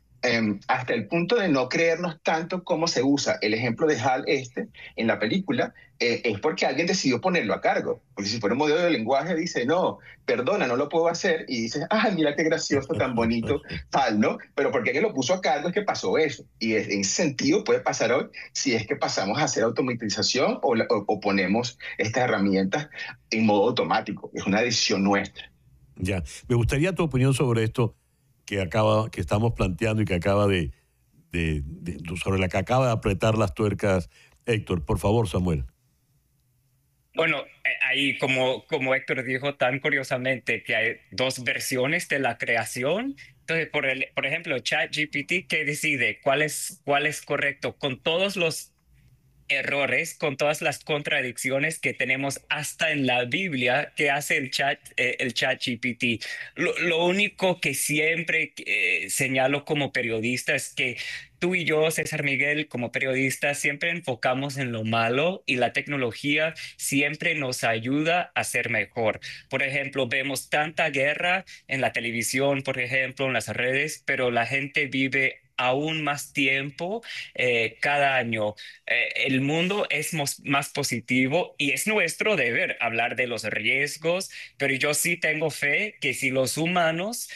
hasta el punto de no creernos tanto cómo se usa. El ejemplo de Hal en la película es porque alguien decidió ponerlo a cargo. Porque si fuera un modelo de lenguaje dice, no, perdona, no lo puedo hacer. Y dices, mira qué gracioso, tan bonito, Hal, ¿no? Pero porque alguien lo puso a cargo es que pasó eso. Y en ese sentido puede pasar hoy si es que pasamos a hacer automatización o ponemos estas herramientas en modo automático. Es una decisión nuestra. Ya, me gustaría tu opinión sobre esto que estamos planteando y que sobre la que acaba de apretar las tuercas Héctor. Por favor, Samuel. Bueno, ahí como Héctor dijo tan curiosamente que hay dos versiones de la creación. Entonces, por ejemplo, ChatGPT, ¿qué decide? ¿Cuál es correcto? Con todos los errores, con todas las contradicciones que tenemos hasta en la Biblia que hace el ChatGPT. Lo único que siempre señalo como periodista es que tú y yo, César Miguel, como periodistas, siempre enfocamos en lo malo y la tecnología siempre nos ayuda a ser mejor. Por ejemplo, vemos tanta guerra en la televisión, por ejemplo, en las redes, pero la gente vive aún más tiempo cada año. El mundo es más positivo y es nuestro deber hablar de los riesgos, pero yo sí tengo fe que si los humanos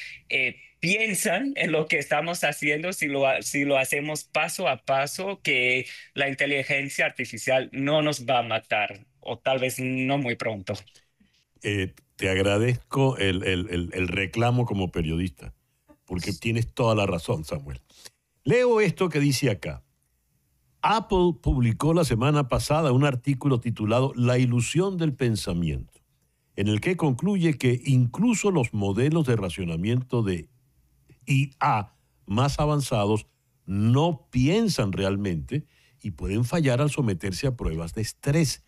piensan en lo que estamos haciendo, si lo hacemos paso a paso, que la inteligencia artificial no nos va a matar, o tal vez no muy pronto. Te agradezco el reclamo como periodista, porque tienes toda la razón, Samuel. Leo esto que dice acá. Apple publicó la semana pasada un artículo titulado La ilusión del pensamiento, en el que concluye que incluso los modelos de racionamiento de IA más avanzados no piensan realmente y pueden fallar al someterse a pruebas de estrés.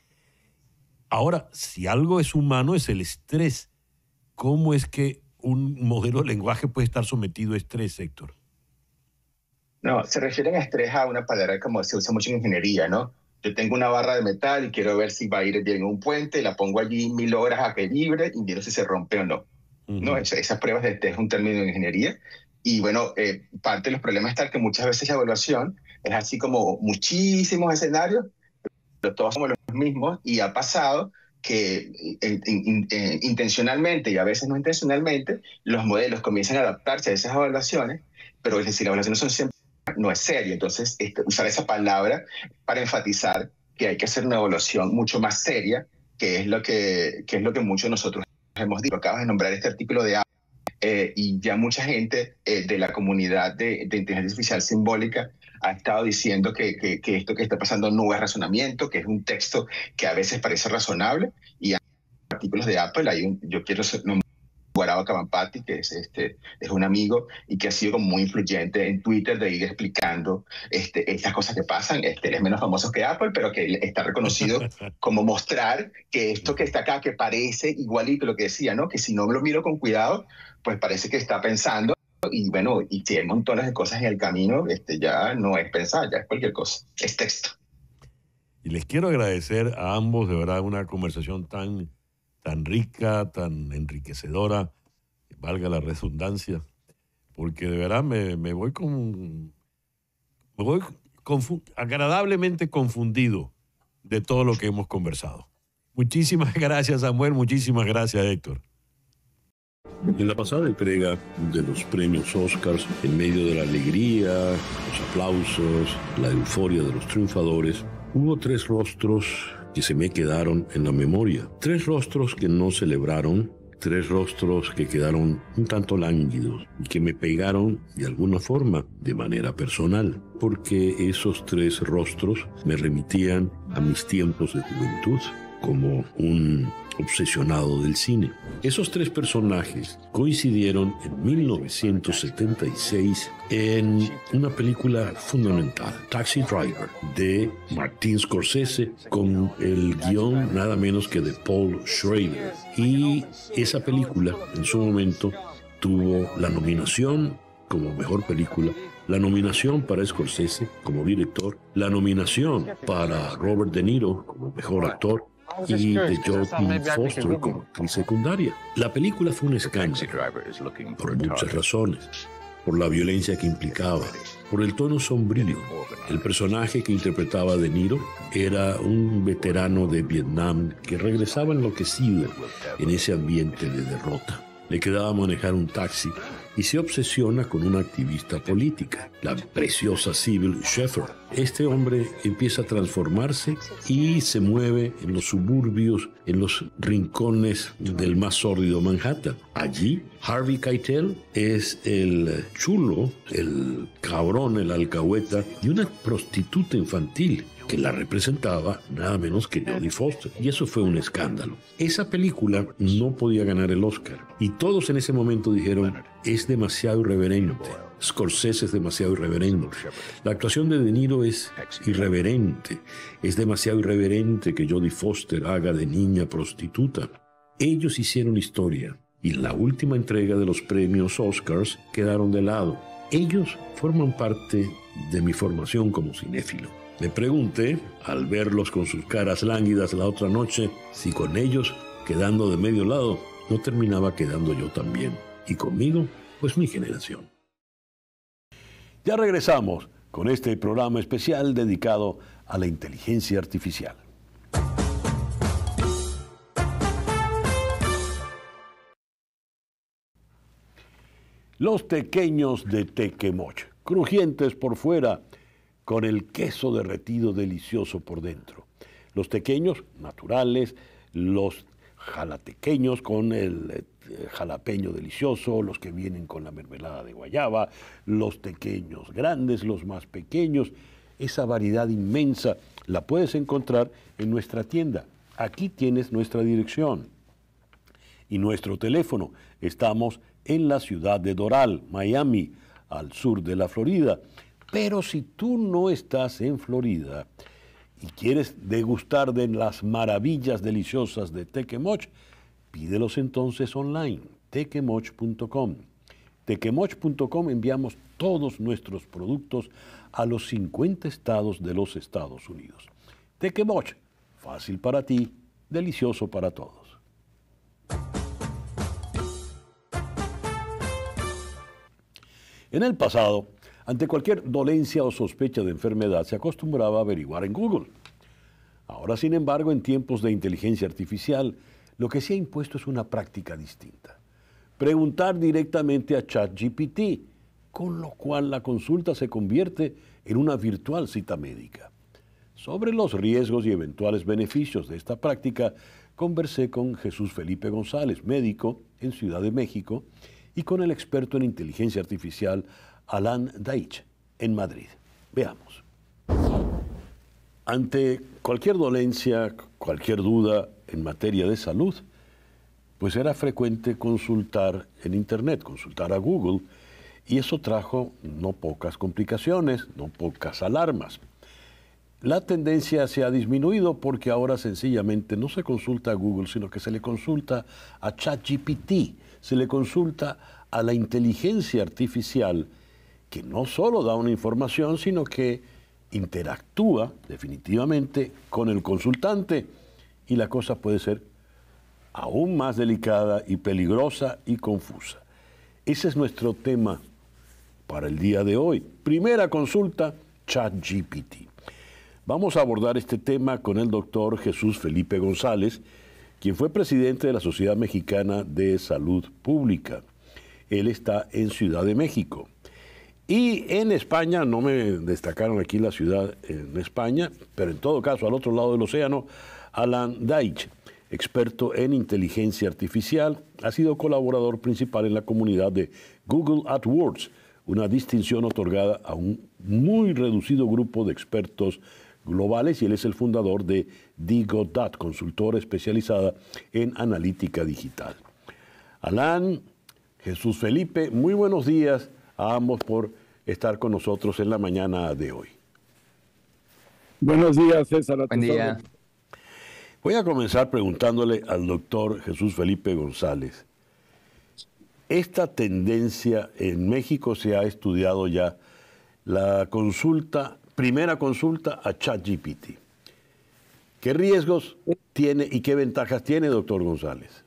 Ahora, si algo es humano es el estrés. ¿Cómo es que un modelo de lenguaje puede estar sometido a estrés, Héctor? No, se refieren a estrés a una palabra como se usa mucho en ingeniería, ¿no? Yo tengo una barra de metal y quiero ver si va a ir bien en un puente, la pongo allí 1000 horas a que vibre y miro si se rompe o no. ¿No? Esas pruebas de estrés es un término en ingeniería. Y bueno, parte de los problemas está que muchas veces la evaluación es así como muchísimos escenarios, pero todos somos los mismos y ha pasado que intencionalmente y a veces no intencionalmente los modelos comienzan a adaptarse a esas evaluaciones, pero es decir, las evaluaciones son siempre no es serio. Entonces, usar esa palabra para enfatizar que hay que hacer una evaluación mucho más seria, que es lo que muchos de nosotros hemos dicho. Acabas de nombrar este artículo de y ya mucha gente de la comunidad de inteligencia artificial simbólica ha estado diciendo que esto que está pasando no es razonamiento, que es un texto que a veces parece razonable, y hay artículos de Apple, yo quiero nombrar Guarao Cabampati, que es un amigo y que ha sido como muy influyente en Twitter de ir explicando estas cosas que pasan. Él es menos famoso que Apple, pero que él está reconocido como mostrar que esto que está acá, que parece igualito lo que decía, ¿no? Que si no lo miro con cuidado, pues parece que está pensando. Y bueno, y si hay montones de cosas en el camino, ya no es pensar, ya es cualquier cosa, es texto. Y les quiero agradecer a ambos, de verdad, una conversación tan rica, tan enriquecedora, valga la redundancia, porque de verdad me voy agradablemente confundido de todo lo que hemos conversado. Muchísimas gracias, Samuel, muchísimas gracias, Héctor. En la pasada entrega de los premios Oscars, en medio de la alegría, los aplausos, la euforia de los triunfadores, hubo 3 rostros que se me quedaron en la memoria. 3 rostros que no celebraron, 3 rostros que quedaron un tanto lánguidos y que me pegaron de alguna forma, de manera personal, porque esos 3 rostros me remitían a mis tiempos de juventud, como un obsesionado del cine. Esos 3 personajes coincidieron en 1976 en una película fundamental, Taxi Driver, de Martin Scorsese, con el guión nada menos que de Paul Schrader. Y esa película, en su momento, tuvo la nominación como mejor película, la nominación para Scorsese como director, la nominación para Robert De Niro como mejor actor, y de Jodie Foster como actriz secundaria. La película fue un escándalo por muchas razones, por la violencia que implicaba, por el tono sombrío. El personaje que interpretaba De Niro era un veterano de Vietnam que regresaba enloquecido en ese ambiente de derrota. Le quedaba manejar un taxi y se obsesiona con una activista política, la preciosa Sybil Shepherd. Este hombre empieza a transformarse y se mueve en los suburbios, en los rincones del más sórdido Manhattan. Allí, Harvey Keitel es el chulo, el cabrón, el alcahueta de una prostituta infantil que la representaba nada menos que Jodie Foster. Y eso fue un escándalo. Esa película no podía ganar el Oscar. Y todos en ese momento dijeron, es demasiado irreverente. Scorsese es demasiado irreverente. La actuación de De Niro es irreverente. Es demasiado irreverente que Jodie Foster haga de niña prostituta. Ellos hicieron historia. Y en la última entrega de los premios Oscars quedaron de lado. Ellos forman parte de mi formación como cinéfilo. Me pregunté, al verlos con sus caras lánguidas la otra noche, si con ellos, quedando de medio lado, no terminaba quedando yo también. Y conmigo, pues mi generación. Ya regresamos con este programa especial dedicado a la inteligencia artificial. Los tequeños de Tequemoch, crujientes por fuera, con el queso derretido delicioso por dentro. Los tequeños naturales, los jalatequeños con el jalapeño delicioso, los que vienen con la mermelada de guayaba, los tequeños grandes, los más pequeños. Esa variedad inmensa la puedes encontrar en nuestra tienda. Aquí tienes nuestra dirección y nuestro teléfono. Estamos en la ciudad de Doral, Miami, al sur de la Florida. Pero si tú no estás en Florida y quieres degustar de las maravillas deliciosas de Tequemoch, pídelos entonces online, tequemoch.com. Tequemoch.com enviamos todos nuestros productos a los 50 estados de los Estados Unidos. Tequemoch, fácil para ti, delicioso para todos. En el pasado, ante cualquier dolencia o sospecha de enfermedad, se acostumbraba a averiguar en Google. Ahora, sin embargo, en tiempos de inteligencia artificial, lo que se ha impuesto es una práctica distinta. Preguntar directamente a ChatGPT, con lo cual la consulta se convierte en una virtual cita médica. Sobre los riesgos y eventuales beneficios de esta práctica, conversé con Jesús Felipe González, médico en Ciudad de México, y con el experto en inteligencia artificial, Alan Deitch, en Madrid. Veamos. Ante cualquier dolencia, cualquier duda en materia de salud, pues era frecuente consultar en Internet, consultar a Google, y eso trajo no pocas complicaciones, no pocas alarmas. La tendencia se ha disminuido porque ahora sencillamente no se consulta a Google, sino que se le consulta a ChatGPT, se le consulta a la inteligencia artificial, que no solo da una información, sino que interactúa definitivamente con el consultante, y la cosa puede ser aún más delicada y peligrosa y confusa. Ese es nuestro tema para el día de hoy. Primera consulta, ChatGPT. Vamos a abordar este tema con el doctor Jesús Felipe González, quien fue presidente de la Sociedad Mexicana de Salud Pública. Él está en Ciudad de México. Y en España, no me destacaron aquí la ciudad en España, pero en todo caso, al otro lado del océano, Alan Deitch, experto en inteligencia artificial, ha sido colaborador principal en la comunidad de Google AdWords, una distinción otorgada a un muy reducido grupo de expertos globales, y él es el fundador de DigoDat, consultora especializada en analítica digital. Alan, Jesús Felipe, muy buenos días a ambos por estar con nosotros en la mañana de hoy. Buenos días, César. Buen día. Voy a comenzar preguntándole al doctor Jesús Felipe González. Esta tendencia en México se ha estudiado ya, la primera consulta a ChatGPT. ¿Qué riesgos tiene y qué ventajas tiene, doctor González?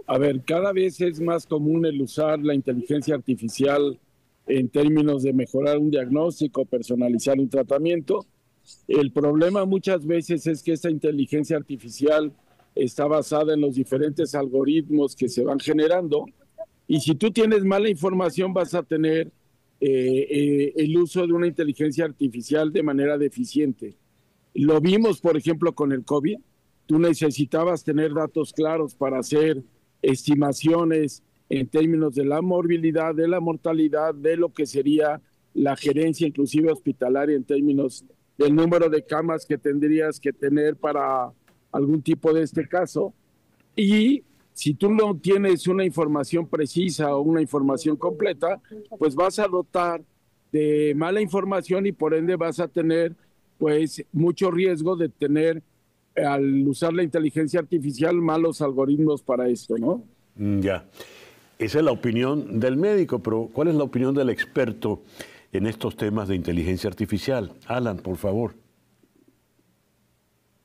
A ver, cada vez es más común el usar la inteligencia artificial en términos de mejorar un diagnóstico, personalizar un tratamiento. El problema muchas veces es que esta inteligencia artificial está basada en los diferentes algoritmos que se van generando, y si tú tienes mala información vas a tener el uso de una inteligencia artificial de manera deficiente. Lo vimos, por ejemplo, con el COVID. Tú necesitabas tener datos claros para hacer estimaciones en términos de la morbilidad, de la mortalidad, de lo que sería la gerencia inclusive hospitalaria en términos del número de camas que tendrías que tener para algún tipo de este caso. Y si tú no tienes una información precisa o una información completa, pues vas a dotar de mala información y por ende vas a tener pues mucho riesgo de tener, al usar la inteligencia artificial, malos algoritmos para esto, ¿no? Ya. Esa es la opinión del médico, pero ¿cuál es la opinión del experto en estos temas de inteligencia artificial? Alan, por favor.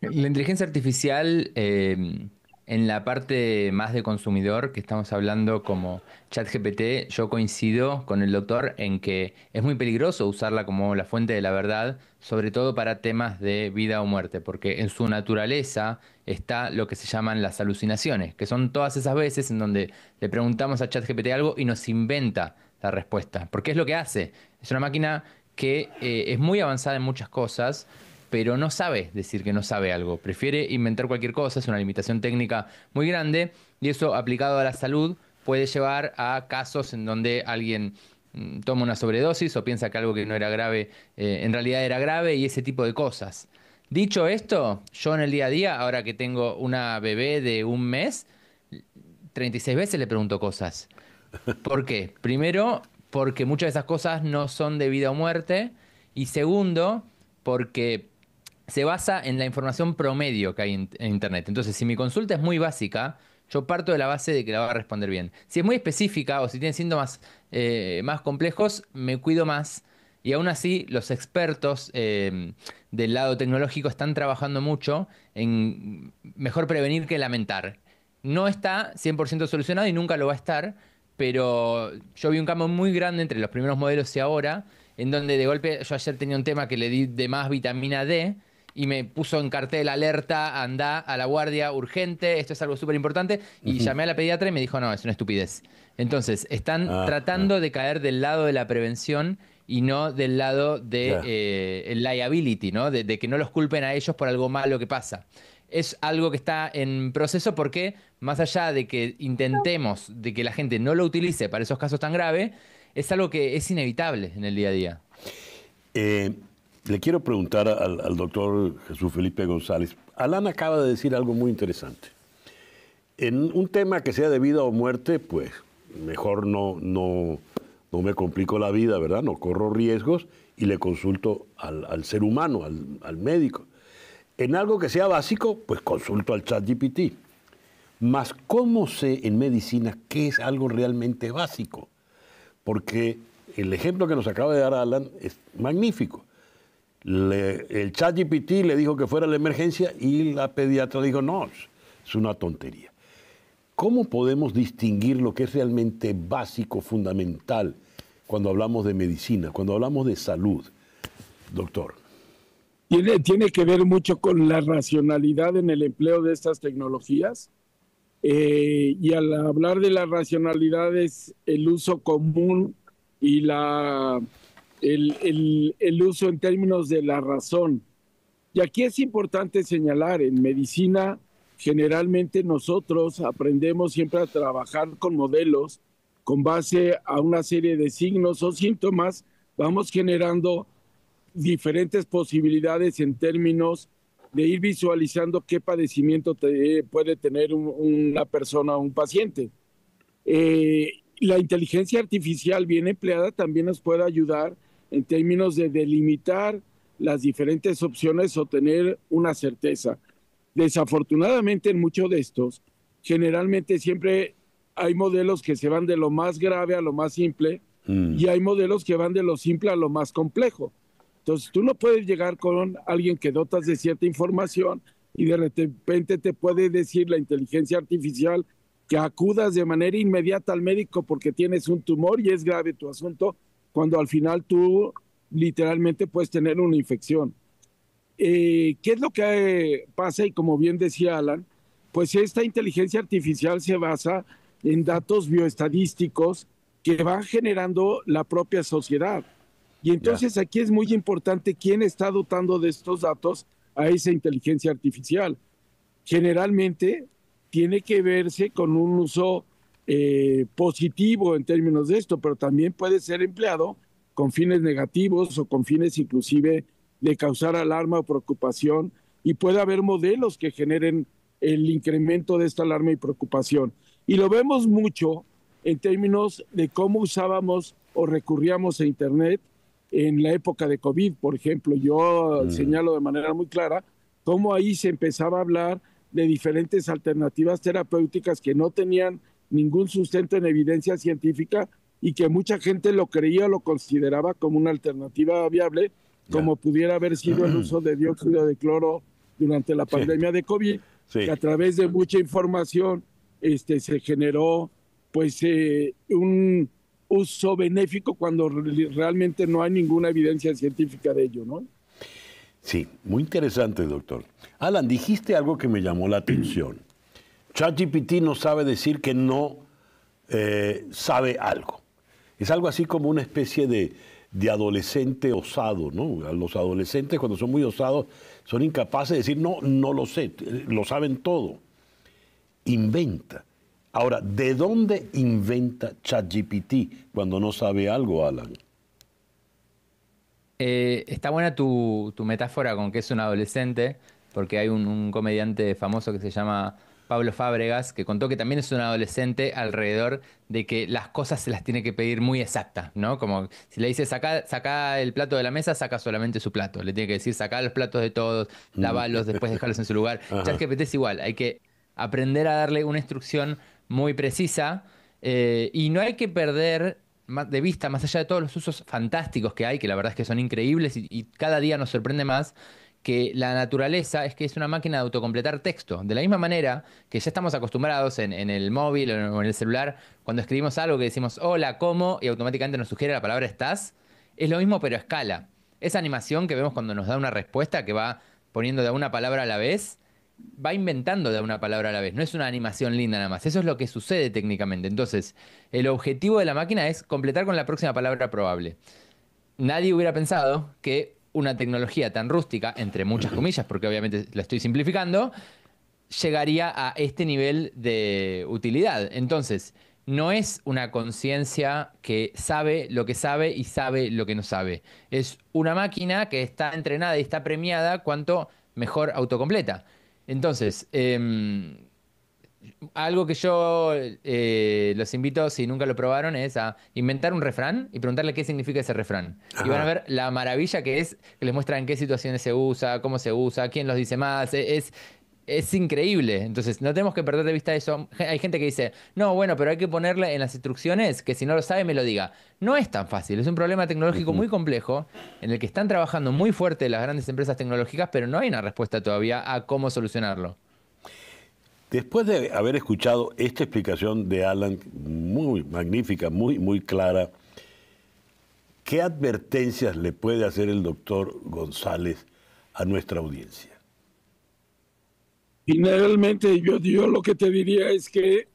La inteligencia artificial, en la parte más de consumidor que estamos hablando como ChatGPT, yo coincido con el doctor en que es muy peligroso usarla como la fuente de la verdad, sobre todo para temas de vida o muerte, porque en su naturaleza está lo que se llaman las alucinaciones, que son todas esas veces en donde le preguntamos a ChatGPT algo y nos inventa la respuesta. Porque es lo que hace. Es una máquina que es muy avanzada en muchas cosas, pero no sabe decir que no sabe algo. Prefiere inventar cualquier cosa, es una limitación técnica muy grande, y eso aplicado a la salud puede llevar a casos en donde alguien toma una sobredosis o piensa que algo que no era grave en realidad era grave, y ese tipo de cosas. Dicho esto, yo en el día a día, ahora que tengo una bebé de 1 mes, 36 veces le pregunto cosas. ¿Por qué? Primero, porque muchas de esas cosas no son de vida o muerte, y segundo, porque se basa en la información promedio que hay en Internet. Entonces, si mi consulta es muy básica, yo parto de la base de que la va a responder bien. Si es muy específica o si tiene síntomas más complejos, me cuido más. Y aún así, los expertos del lado tecnológico están trabajando mucho en mejor prevenir que lamentar. No está 100% solucionado y nunca lo va a estar, pero yo vi un cambio muy grande entre los primeros modelos y ahora, en donde de golpe yo ayer tenía un tema que le di de más vitamina D, y me puso en cartel alerta, anda a la guardia urgente, esto es algo súper importante, y llamé a la pediatra y me dijo, no, es una estupidez. Entonces, están tratando de caer del lado de la prevención y no del lado de el liability, ¿no? De que no los culpen a ellos por algo malo que pasa. Es algo que está en proceso porque, más allá de que intentemos de que la gente no lo utilice para esos casos tan graves, es algo que es inevitable en el día a día. Le quiero preguntar al doctor Jesús Felipe González. Alan acaba de decir algo muy interesante. En un tema que sea de vida o muerte, pues mejor no me complico la vida, ¿verdad? No corro riesgos y le consulto al ser humano, al médico. En algo que sea básico, pues consulto al ChatGPT. Mas, ¿cómo sé en medicina qué es algo realmente básico? Porque el ejemplo que nos acaba de dar Alan es magnífico. El ChatGPT le dijo que fuera la emergencia y la pediatra dijo, no, es una tontería. ¿Cómo podemos distinguir lo que es realmente básico, fundamental, cuando hablamos de medicina, cuando hablamos de salud, doctor? Tiene que ver mucho con la racionalidad en el empleo de estas tecnologías. Y al hablar de la racionalidad es el uso común y el uso en términos de la razón. Y aquí es importante señalar, en medicina generalmente nosotros aprendemos siempre a trabajar con modelos con base a una serie de signos o síntomas, vamos generando diferentes posibilidades en términos de ir visualizando qué padecimiento puede tener una persona o un paciente. La inteligencia artificial bien empleada también nos puede ayudar en términos de delimitar las diferentes opciones o tener una certeza. Desafortunadamente en muchos de estos, generalmente siempre hay modelos que se van de lo más grave a lo más simple y hay modelos que van de lo simple a lo más complejo. Entonces tú no puedes llegar con alguien que dotas de cierta información y de repente te puede decir la inteligencia artificial que acudas de manera inmediata al médico porque tienes un tumor y es grave tu asunto, cuando al final tú literalmente puedes tener una infección. ¿Qué es lo que pasa? Y como bien decía Alan, pues esta inteligencia artificial se basa en datos bioestadísticos que van generando la propia sociedad. Y entonces aquí es muy importante quién está dotando de estos datos a esa inteligencia artificial. Generalmente tiene que verse con un uso positivo en términos de esto, pero también puede ser empleado con fines negativos o con fines inclusive de causar alarma o preocupación, y puede haber modelos que generen el incremento de esta alarma y preocupación. Y lo vemos mucho en términos de cómo usábamos o recurríamos a Internet en la época de COVID, por ejemplo. Yo señalo de manera muy clara cómo ahí se empezaba a hablar de diferentes alternativas terapéuticas que no tenían ningún sustento en evidencia científica y que mucha gente lo creía o lo consideraba como una alternativa viable, como pudiera haber sido el uso de dióxido de cloro durante la pandemia de COVID, que a través de mucha información se generó pues un uso benéfico cuando realmente no hay ninguna evidencia científica de ello, ¿no? Sí, muy interesante, doctor. Alan, dijiste algo que me llamó la atención. ChatGPT no sabe decir que no sabe algo. Es algo así como una especie de adolescente osado, ¿no? Los adolescentes, cuando son muy osados, son incapaces de decir, no, no lo sé, lo saben todo. Inventa. Ahora, ¿de dónde inventa ChatGPT cuando no sabe algo, Alan? Está buena tu metáfora con que es un adolescente, porque hay un comediante famoso que se llama Pablo Fábregas, que contó que también es un adolescente alrededor de que las cosas se las tiene que pedir muy exactas, ¿no? Como si le dice saca el plato de la mesa, saca solamente su plato. Le tiene que decir saca los platos de todos, lávalos, después dejarlos en su lugar. ChatGPT es igual, hay que aprender a darle una instrucción muy precisa y no hay que perder de vista, más allá de todos los usos fantásticos que hay, que la verdad es que son increíbles y cada día nos sorprende más, que la naturaleza es que es una máquina de autocompletar texto. De la misma manera que ya estamos acostumbrados en el móvil o en el celular, cuando escribimos algo que decimos hola, ¿cómo? Y automáticamente nos sugiere la palabra estás, es lo mismo pero a escala. Esa animación que vemos cuando nos da una respuesta que va poniendo de una palabra a la vez, va inventando de una palabra a la vez. No es una animación linda nada más. Eso es lo que sucede técnicamente. Entonces, el objetivo de la máquina es completar con la próxima palabra probable. Nadie hubiera pensado que una tecnología tan rústica, entre muchas comillas, porque obviamente la estoy simplificando, llegaría a este nivel de utilidad. Entonces, no es una conciencia que sabe y sabe lo que no sabe. Es una máquina que está entrenada y está premiada cuanto mejor autocompleta. Entonces, algo que yo los invito, si nunca lo probaron, es a inventar un refrán y preguntarle qué significa ese refrán. Y van a ver la maravilla que es, que les muestra en qué situaciones se usa, cómo se usa, quién los dice más. Es increíble. Entonces, no tenemos que perder de vista eso. Hay gente que dice, no, bueno, pero hay que ponerle en las instrucciones que si no lo sabe me lo diga. No es tan fácil. Es un problema tecnológico muy complejo en el que están trabajando muy fuerte las grandes empresas tecnológicas, pero no hay una respuesta todavía a cómo solucionarlo. Después de haber escuchado esta explicación de Alan, muy magnífica, muy clara, ¿qué advertencias le puede hacer el doctor González a nuestra audiencia? Finalmente, yo lo que te diría es que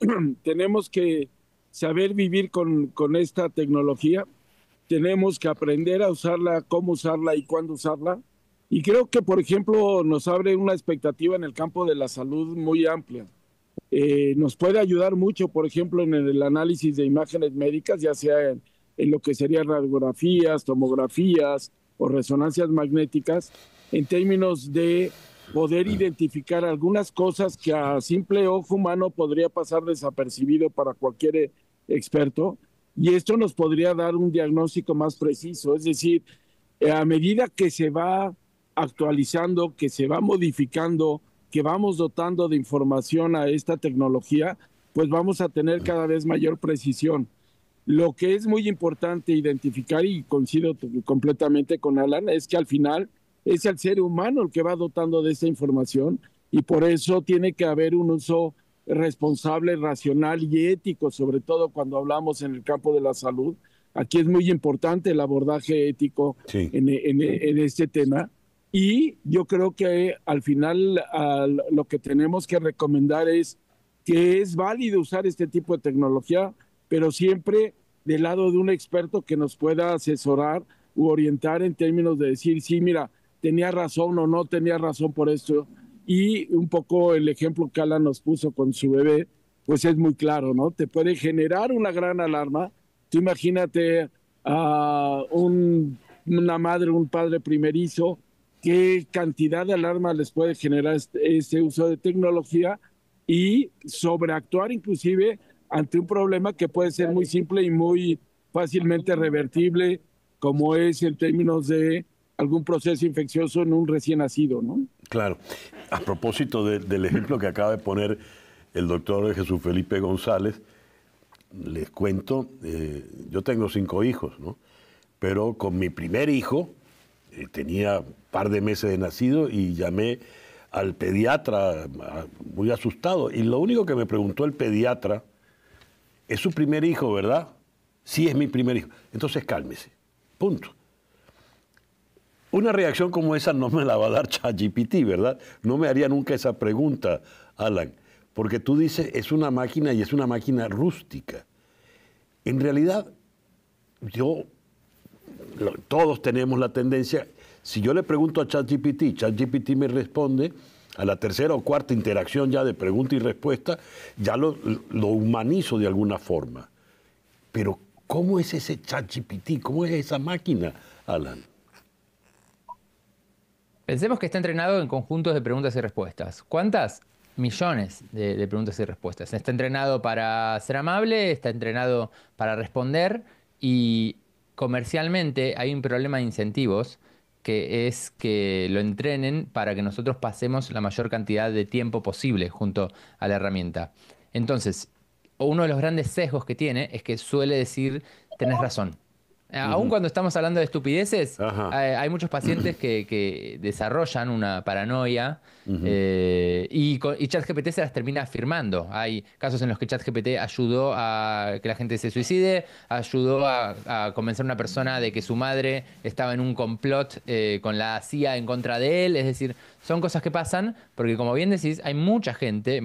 tenemos que saber vivir con esta tecnología, tenemos que aprender a usarla, cómo usarla y cuándo usarla. Y creo que, por ejemplo, nos abre una expectativa en el campo de la salud muy amplia. Nos puede ayudar mucho, por ejemplo, en el análisis de imágenes médicas, ya sea en lo que serían radiografías, tomografías o resonancias magnéticas, en términos de poder identificar algunas cosas que a simple ojo humano podría pasar desapercibido para cualquier experto, y esto nos podría dar un diagnóstico más preciso. Es decir, a medida que se va actualizando, que se va modificando, que vamos dotando de información a esta tecnología, pues vamos a tener cada vez mayor precisión. Lo que es muy importante identificar, y coincido completamente con Alan, es que al final es el ser humano el que va dotando de esa información, y por eso tiene que haber un uso responsable, racional y ético, sobre todo cuando hablamos en el campo de la salud. Aquí es muy importante el abordaje ético en este tema. Y yo creo que al final lo que tenemos que recomendar es que es válido usar este tipo de tecnología, pero siempre del lado de un experto que nos pueda asesorar u orientar en términos de decir, sí, mira, tenía razón o no tenía razón por esto. Y un poco el ejemplo que Alan nos puso con su bebé, pues es muy claro, ¿no? Te puede generar una gran alarma. Tú imagínate a una madre, un padre primerizo, qué cantidad de alarma les puede generar este uso de tecnología, y sobreactuar inclusive ante un problema que puede ser muy simple y muy fácilmente revertible, como es en términos de algún proceso infeccioso en un recién nacido, ¿no? Claro. A propósito del ejemplo que acaba de poner el doctor Jesús Felipe González, les cuento, yo tengo 5 hijos, ¿no? Pero con mi primer hijo, tenía un par de meses de nacido y llamé al pediatra muy asustado. Y lo único que me preguntó el pediatra, ¿es su primer hijo, verdad? Sí, es mi primer hijo. Entonces cálmese. Punto. Una reacción como esa no me la va a dar ChatGPT, ¿verdad? No me haría nunca esa pregunta, Alan. Porque tú dices, es una máquina y es una máquina rústica. En realidad, todos tenemos la tendencia, si yo le pregunto a ChatGPT, ChatGPT me responde, a la tercera o cuarta interacción ya de pregunta y respuesta, ya lo humanizo de alguna forma. Pero, ¿cómo es ese ChatGPT? ¿Cómo es esa máquina, Alan? Pensemos que está entrenado en conjuntos de preguntas y respuestas. ¿Cuántas? Millones de preguntas y respuestas. Está entrenado para ser amable, está entrenado para responder, y comercialmente hay un problema de incentivos, que es que lo entrenen para que nosotros pasemos la mayor cantidad de tiempo posible junto a la herramienta. Entonces, uno de los grandes sesgos que tiene es que suele decir, tenés razón. Aún cuando estamos hablando de estupideces, hay muchos pacientes que desarrollan una paranoia, y ChatGPT se las termina afirmando. Hay casos en los que ChatGPT ayudó a que la gente se suicide, ayudó a convencer a una persona de que su madre estaba en un complot con la CIA en contra de él. Es decir, son cosas que pasan porque, como bien decís, hay mucha gente,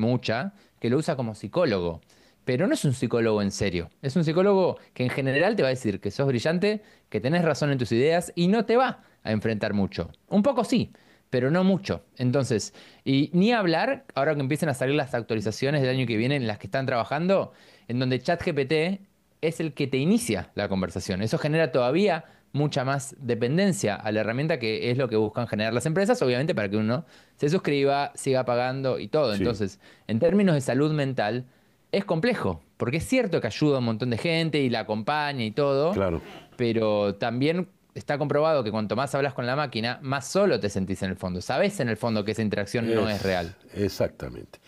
que lo usa como psicólogo. Pero no es un psicólogo en serio. Es un psicólogo que en general te va a decir que sos brillante, que tenés razón en tus ideas y no te va a enfrentar mucho. Un poco sí, pero no mucho. Entonces, y ni hablar, ahora que empiecen a salir las actualizaciones del año que viene en las que están trabajando, en donde ChatGPT es el que te inicia la conversación. Eso genera todavía mucha más dependencia a la herramienta, que es lo que buscan generar las empresas, obviamente para que uno se suscriba, siga pagando y todo. Sí. Entonces, en términos de salud mental, es complejo, porque es cierto que ayuda a un montón de gente y la acompaña y todo, Claro. pero también está comprobado que cuanto más hablas con la máquina, más solo te sentís en el fondo. Sabés en el fondo que esa interacción no es real. Exactamente.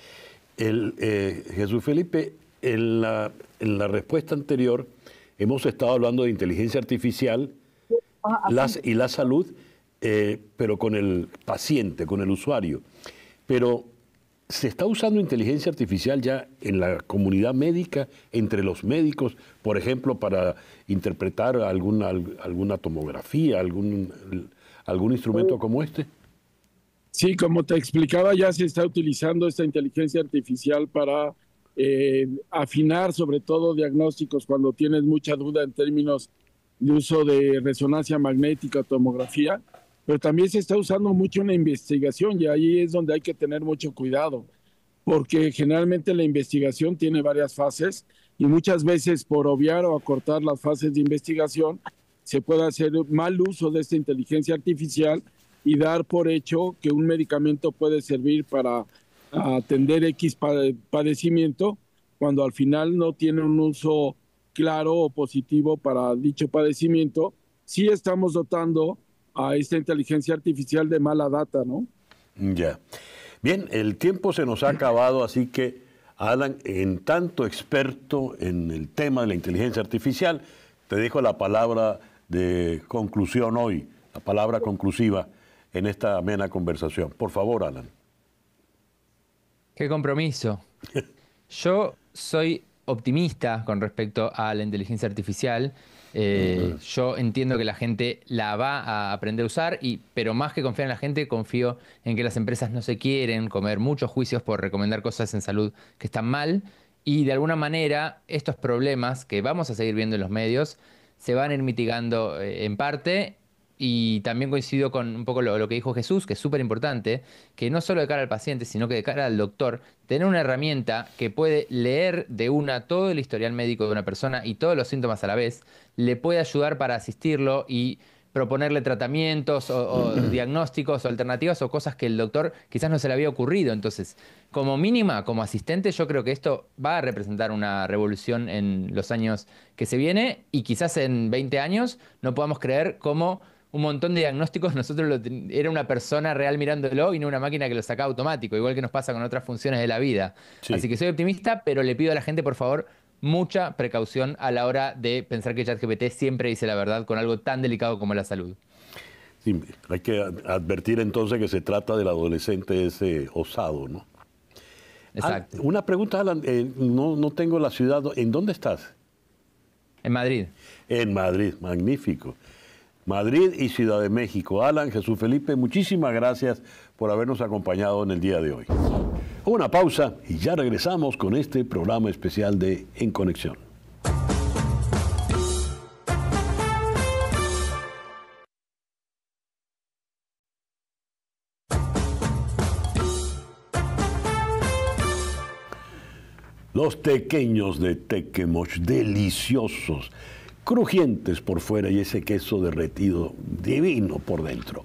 Jesús Felipe, en la respuesta anterior hemos estado hablando de inteligencia artificial y la salud, pero con el paciente, con el usuario. Pero ¿se está usando inteligencia artificial ya en la comunidad médica, entre los médicos, por ejemplo, para interpretar alguna tomografía, algún instrumento como este? Sí, como te explicaba, ya se está utilizando esta inteligencia artificial para afinar sobre todo diagnósticos cuando tienes mucha duda en términos de uso de resonancia magnética o tomografía, pero también se está usando mucho en la investigación y ahí es donde hay que tener mucho cuidado, porque generalmente la investigación tiene varias fases y muchas veces por obviar o acortar las fases de investigación se puede hacer mal uso de esta inteligencia artificial y dar por hecho que un medicamento puede servir para atender X padecimiento, cuando al final no tiene un uso claro o positivo para dicho padecimiento. Sí estamos dotando a esta inteligencia artificial de mala data, ¿no? Ya. Bien, el tiempo se nos ha acabado, así que, Alan, en tanto experto en el tema de la inteligencia artificial, te dejo la palabra de conclusión hoy, la palabra conclusiva en esta amena conversación. Por favor, Alan. ¡Qué compromiso! Yo soy optimista con respecto a la inteligencia artificial. Yo entiendo que la gente la va a aprender a usar, pero más que confiar en la gente, confío en que las empresas no se quieren comer muchos juicios por recomendar cosas en salud que están mal, y de alguna manera estos problemas que vamos a seguir viendo en los medios se van a ir mitigando en parte. Y también coincido con un poco lo que dijo Jesús, que es súper importante, que no solo de cara al paciente, sino que de cara al doctor, tener una herramienta que puede leer de una todo el historial médico de una persona y todos los síntomas a la vez, le puede ayudar para asistirlo y proponerle tratamientos o diagnósticos o alternativas o cosas que el doctor quizás no se le había ocurrido. Entonces, como mínima, como asistente, yo creo que esto va a representar una revolución en los años que se viene, y quizás en 20 años no podamos creer cómo un montón de diagnósticos era una persona real mirándolo y no una máquina que lo sacaba automático, igual que nos pasa con otras funciones de la vida. Sí. Así que soy optimista, pero le pido a la gente, por favor, mucha precaución a la hora de pensar que ChatGPT siempre dice la verdad con algo tan delicado como la salud. Sí, hay que advertir entonces que se trata del adolescente ese osado, ¿no? Exacto. Una pregunta, Alan, no tengo la ciudad. ¿En dónde estás? En Madrid. En Madrid, magnífico. Madrid y Ciudad de México. Alan, Jesús Felipe, muchísimas gracias por habernos acompañado en el día de hoy. Una pausa y ya regresamos con este programa especial de En Conexión. Los tequeños de Tequemoch, deliciosos, crujientes por fuera y ese queso derretido divino por dentro.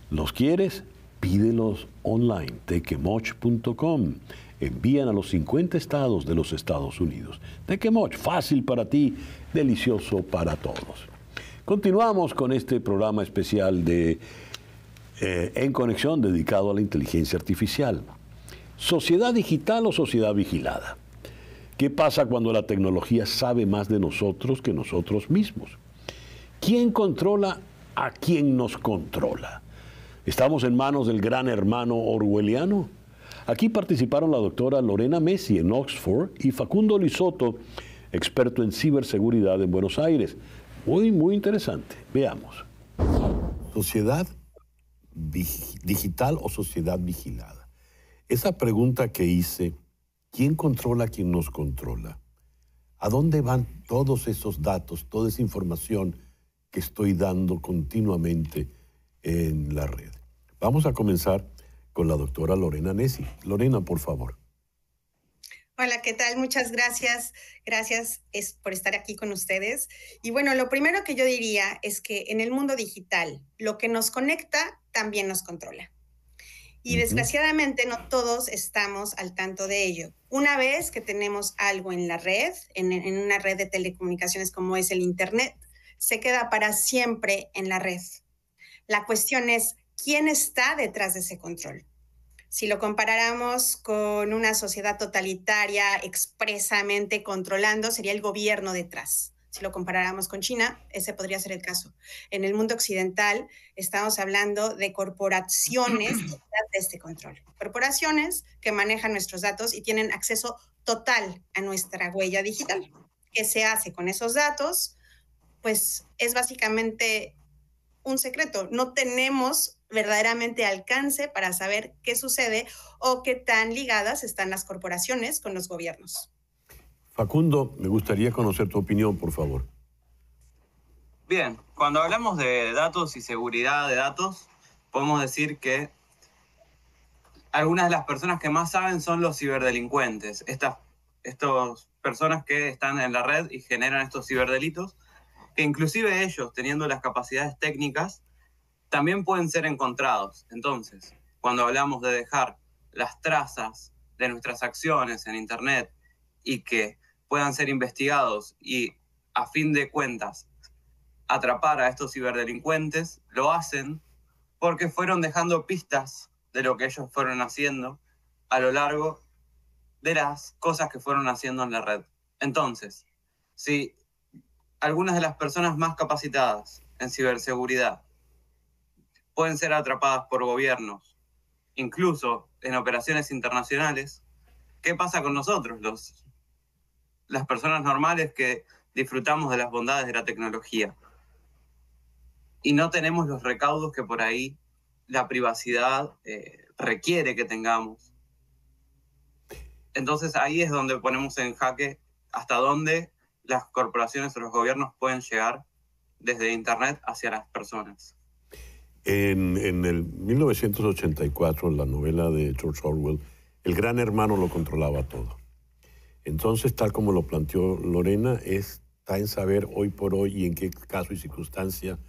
¿Los quieres? Pídelos online, tequemoch.com. Envían a los 50 estados de los Estados Unidos. Tequemoch, fácil para ti, delicioso para todos. Continuamos con este programa especial de En Conexión dedicado a la inteligencia artificial. ¿Sociedad digital o sociedad vigilada? ¿Qué pasa cuando la tecnología sabe más de nosotros que nosotros mismos? ¿Quién controla a quién nos controla? ¿Estamos en manos del gran hermano orwelliano? Aquí participaron la doctora Lorena Messi en Oxford y Facundo Lisoto, experto en ciberseguridad en Buenos Aires. Muy interesante. Veamos. ¿Sociedad digital o sociedad vigilada? Esa pregunta que hice, ¿quién controla a quien nos controla? ¿A dónde van todos esos datos, toda esa información que estoy dando continuamente en la red? Vamos a comenzar con la doctora Lorena Nesi. Lorena, por favor. Hola, ¿qué tal? Muchas gracias. Gracias por estar aquí con ustedes. Y bueno, lo primero que yo diría es que en el mundo digital, lo que nos conecta también nos controla. Y desgraciadamente no todos estamos al tanto de ello. Una vez que tenemos algo en la red, en una red de telecomunicaciones como es el Internet, se queda para siempre en la red. La cuestión es, ¿quién está detrás de ese control? Si lo comparáramos con una sociedad totalitaria expresamente controlando, sería el gobierno detrás. Si lo comparáramos con China, ese podría ser el caso. En el mundo occidental estamos hablando de corporaciones detrás de este control. Corporaciones que manejan nuestros datos y tienen acceso total a nuestra huella digital. ¿Qué se hace con esos datos? Pues es básicamente un secreto. No tenemos verdaderamente alcance para saber qué sucede o qué tan ligadas están las corporaciones con los gobiernos. Facundo, me gustaría conocer tu opinión, por favor. Bien, cuando hablamos de datos y seguridad de datos, podemos decir que algunas de las personas que más saben son los ciberdelincuentes. Estas personas que están en la red y generan estos ciberdelitos, que inclusive ellos, teniendo las capacidades técnicas, también pueden ser encontrados. Entonces, cuando hablamos de dejar las trazas de nuestras acciones en Internet y que puedan ser investigados y, a fin de cuentas, atrapar a estos ciberdelincuentes, lo hacen porque fueron dejando pistas de lo que ellos fueron haciendo a lo largo de las cosas que fueron haciendo en la red. Entonces, si algunas de las personas más capacitadas en ciberseguridad pueden ser atrapadas por gobiernos, incluso en operaciones internacionales, ¿qué pasa con nosotros, las personas normales que disfrutamos de las bondades de la tecnología? Y no tenemos los recaudos que por ahí la privacidad requiere que tengamos. Entonces ahí es donde ponemos en jaque hasta dónde las corporaciones o los gobiernos pueden llegar desde Internet hacia las personas. En el 1984, en la novela de George Orwell, el gran hermano lo controlaba todo. Entonces, tal como lo planteó Lorena, está en saber hoy por hoy y en qué caso y circunstancia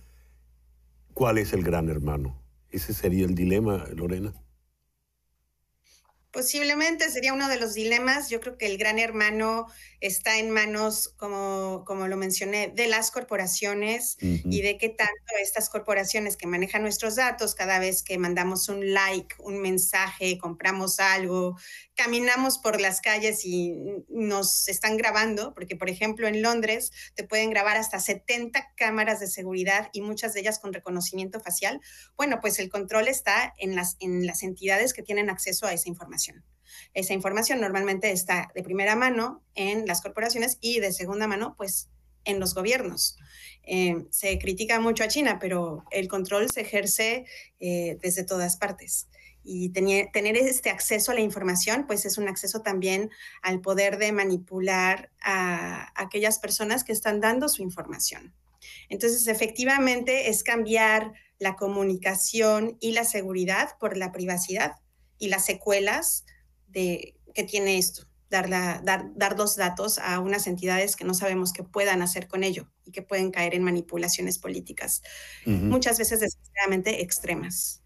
cuál es el gran hermano. Ese sería el dilema, Lorena. Posiblemente sería uno de los dilemas. Yo creo que el gran hermano está en manos, como lo mencioné, de las corporaciones y de qué tanto estas corporaciones que manejan nuestros datos, cada vez que mandamos un like, un mensaje, compramos algo, caminamos por las calles y nos están grabando, porque por ejemplo en Londres te pueden grabar hasta 70 cámaras de seguridad y muchas de ellas con reconocimiento facial. Bueno, pues el control está en las entidades que tienen acceso a esa información. Esa información normalmente está de primera mano en las corporaciones y de segunda mano, pues, en los gobiernos. Se critica mucho a China, pero el control se ejerce desde todas partes. Y tener este acceso a la información, pues es un acceso también al poder de manipular a aquellas personas que están dando su información. Entonces, efectivamente, es cambiar la comunicación y la seguridad por la privacidad y las secuelas que tiene esto, dar los datos a unas entidades que no sabemos qué puedan hacer con ello y que pueden caer en manipulaciones políticas, muchas veces desesperadamente extremas.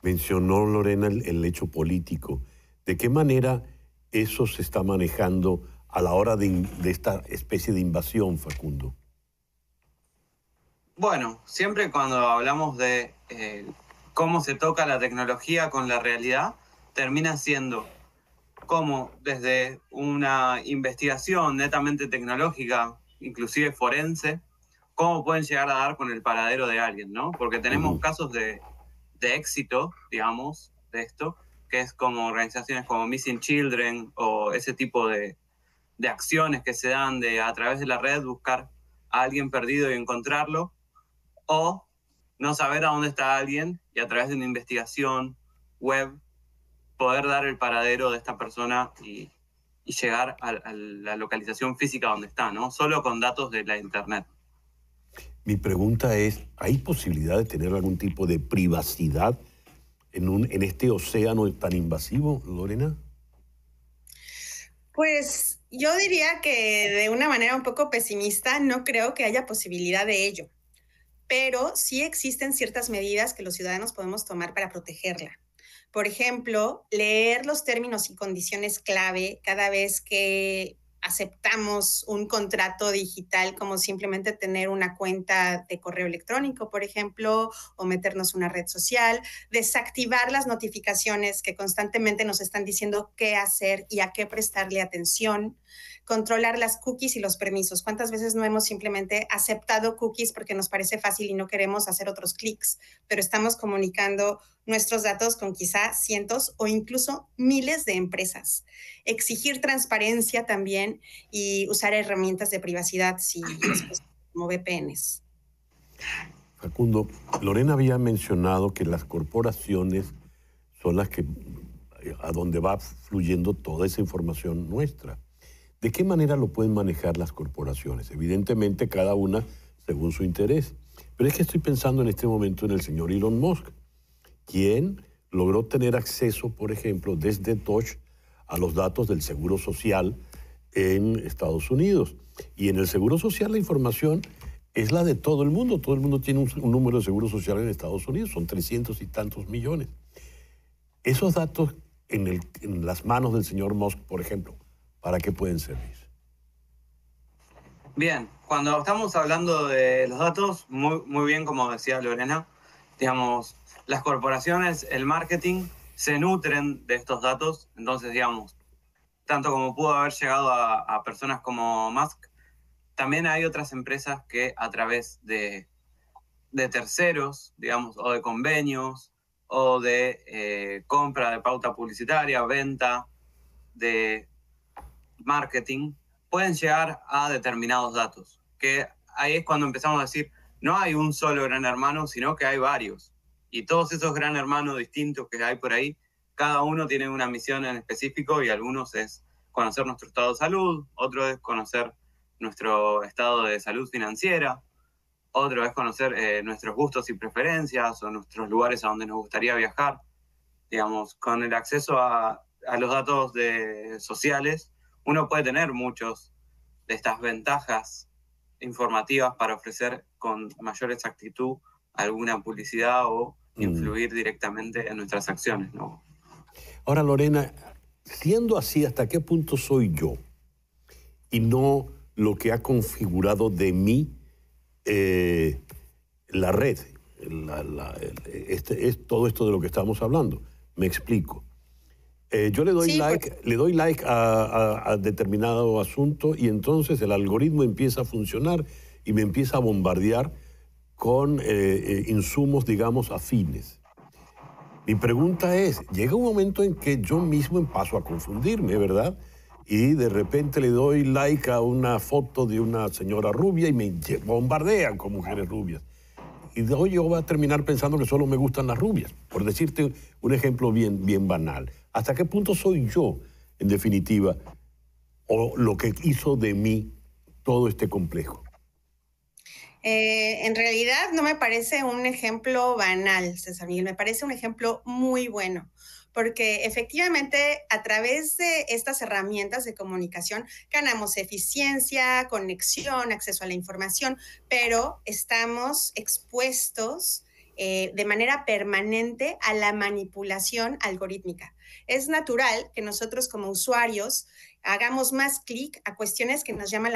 Mencionó Lorena el hecho político. ¿De qué manera eso se está manejando a la hora de esta especie de invasión, Facundo? Bueno, siempre cuando hablamos de cómo se toca la tecnología con la realidad, termina siendo como desde una investigación netamente tecnológica, inclusive forense, cómo pueden llegar a dar con el paradero de alguien, ¿no? Porque tenemos casos de éxito, digamos, de esto, que es como organizaciones como Missing Children o ese tipo de acciones que se dan de a través de la red buscar a alguien perdido y encontrarlo, o no saber a dónde está alguien y a través de una investigación web poder dar el paradero de esta persona y llegar a la localización física donde está, ¿no? Solo con datos de la Internet. Mi pregunta es, ¿hay posibilidad de tener algún tipo de privacidad en este océano tan invasivo, Lorena? Pues yo diría que de una manera un poco pesimista, no creo que haya posibilidad de ello, pero sí existen ciertas medidas que los ciudadanos podemos tomar para protegerla. Por ejemplo, leer los términos y condiciones clave cada vez que aceptamos un contrato digital, como simplemente tener una cuenta de correo electrónico, por ejemplo, o meternos una red social, desactivar las notificaciones que constantemente nos están diciendo qué hacer y a qué prestarle atención, controlar las cookies y los permisos. ¿Cuántas veces no hemos simplemente aceptado cookies porque nos parece fácil y no queremos hacer otros clics, pero estamos comunicando nuestros datos con quizá cientos o incluso miles de empresas? Exigir transparencia también y usar herramientas de privacidad si es posible, como VPNs. Facundo, Lorena había mencionado que las corporaciones son las que a donde va fluyendo toda esa información nuestra. ¿De qué manera lo pueden manejar las corporaciones? Evidentemente cada una según su interés. Pero es que estoy pensando en este momento en el señor Elon Musk, quien logró tener acceso, por ejemplo, desde Touch a los datos del Seguro Social en Estados Unidos. Y en el Seguro Social la información es la de todo el mundo. Todo el mundo tiene un número de Seguro Social en Estados Unidos. Son 300 y tantos millones. Esos datos en las manos del señor Musk, por ejemplo, ¿para qué pueden servir? Bien, cuando estamos hablando de los datos, muy bien, como decía Lorena, digamos, las corporaciones, el marketing, se nutren de estos datos. Entonces, digamos, tanto como pudo haber llegado a personas como Musk, también hay otras empresas que a través de terceros, digamos, o de convenios, o de compra de pauta publicitaria, venta de marketing, pueden llegar a determinados datos. Que ahí es cuando empezamos a decir, no hay un solo gran hermano, sino que hay varios. Y todos esos gran hermanos distintos que hay por ahí, cada uno tiene una misión en específico, y algunos es conocer nuestro estado de salud, otro es conocer nuestro estado de salud financiera, otro es conocer nuestros gustos y preferencias o nuestros lugares a donde nos gustaría viajar. Digamos, con el acceso a los datos sociales, uno puede tener muchos de estas ventajas informativas para ofrecer con mayor exactitud alguna publicidad o influir directamente en nuestras acciones, ¿no? Ahora, Lorena, siendo así, ¿hasta qué punto soy yo y no lo que ha configurado de mí la red? Es todo esto de lo que estamos hablando. Me explico. Yo le doy like a determinado asunto, y entonces el algoritmo empieza a funcionar y me empieza a bombardear con insumos, digamos, afines. Mi pregunta es, llega un momento en que yo mismo paso a confundirme, ¿verdad? Y de repente le doy like a una foto de una señora rubia y me bombardean con mujeres rubias. Y hoy yo voy a terminar pensando que solo me gustan las rubias, por decirte un ejemplo bien banal. ¿Hasta qué punto soy yo, en definitiva, o lo que hizo de mí todo este complejo? En realidad no me parece un ejemplo banal, César Miguel, me parece un ejemplo muy bueno, porque efectivamente a través de estas herramientas de comunicación ganamos eficiencia, conexión, acceso a la información, pero estamos expuestos de manera permanente a la manipulación algorítmica. Es natural que nosotros como usuarios hagamos más clic a cuestiones que nos llaman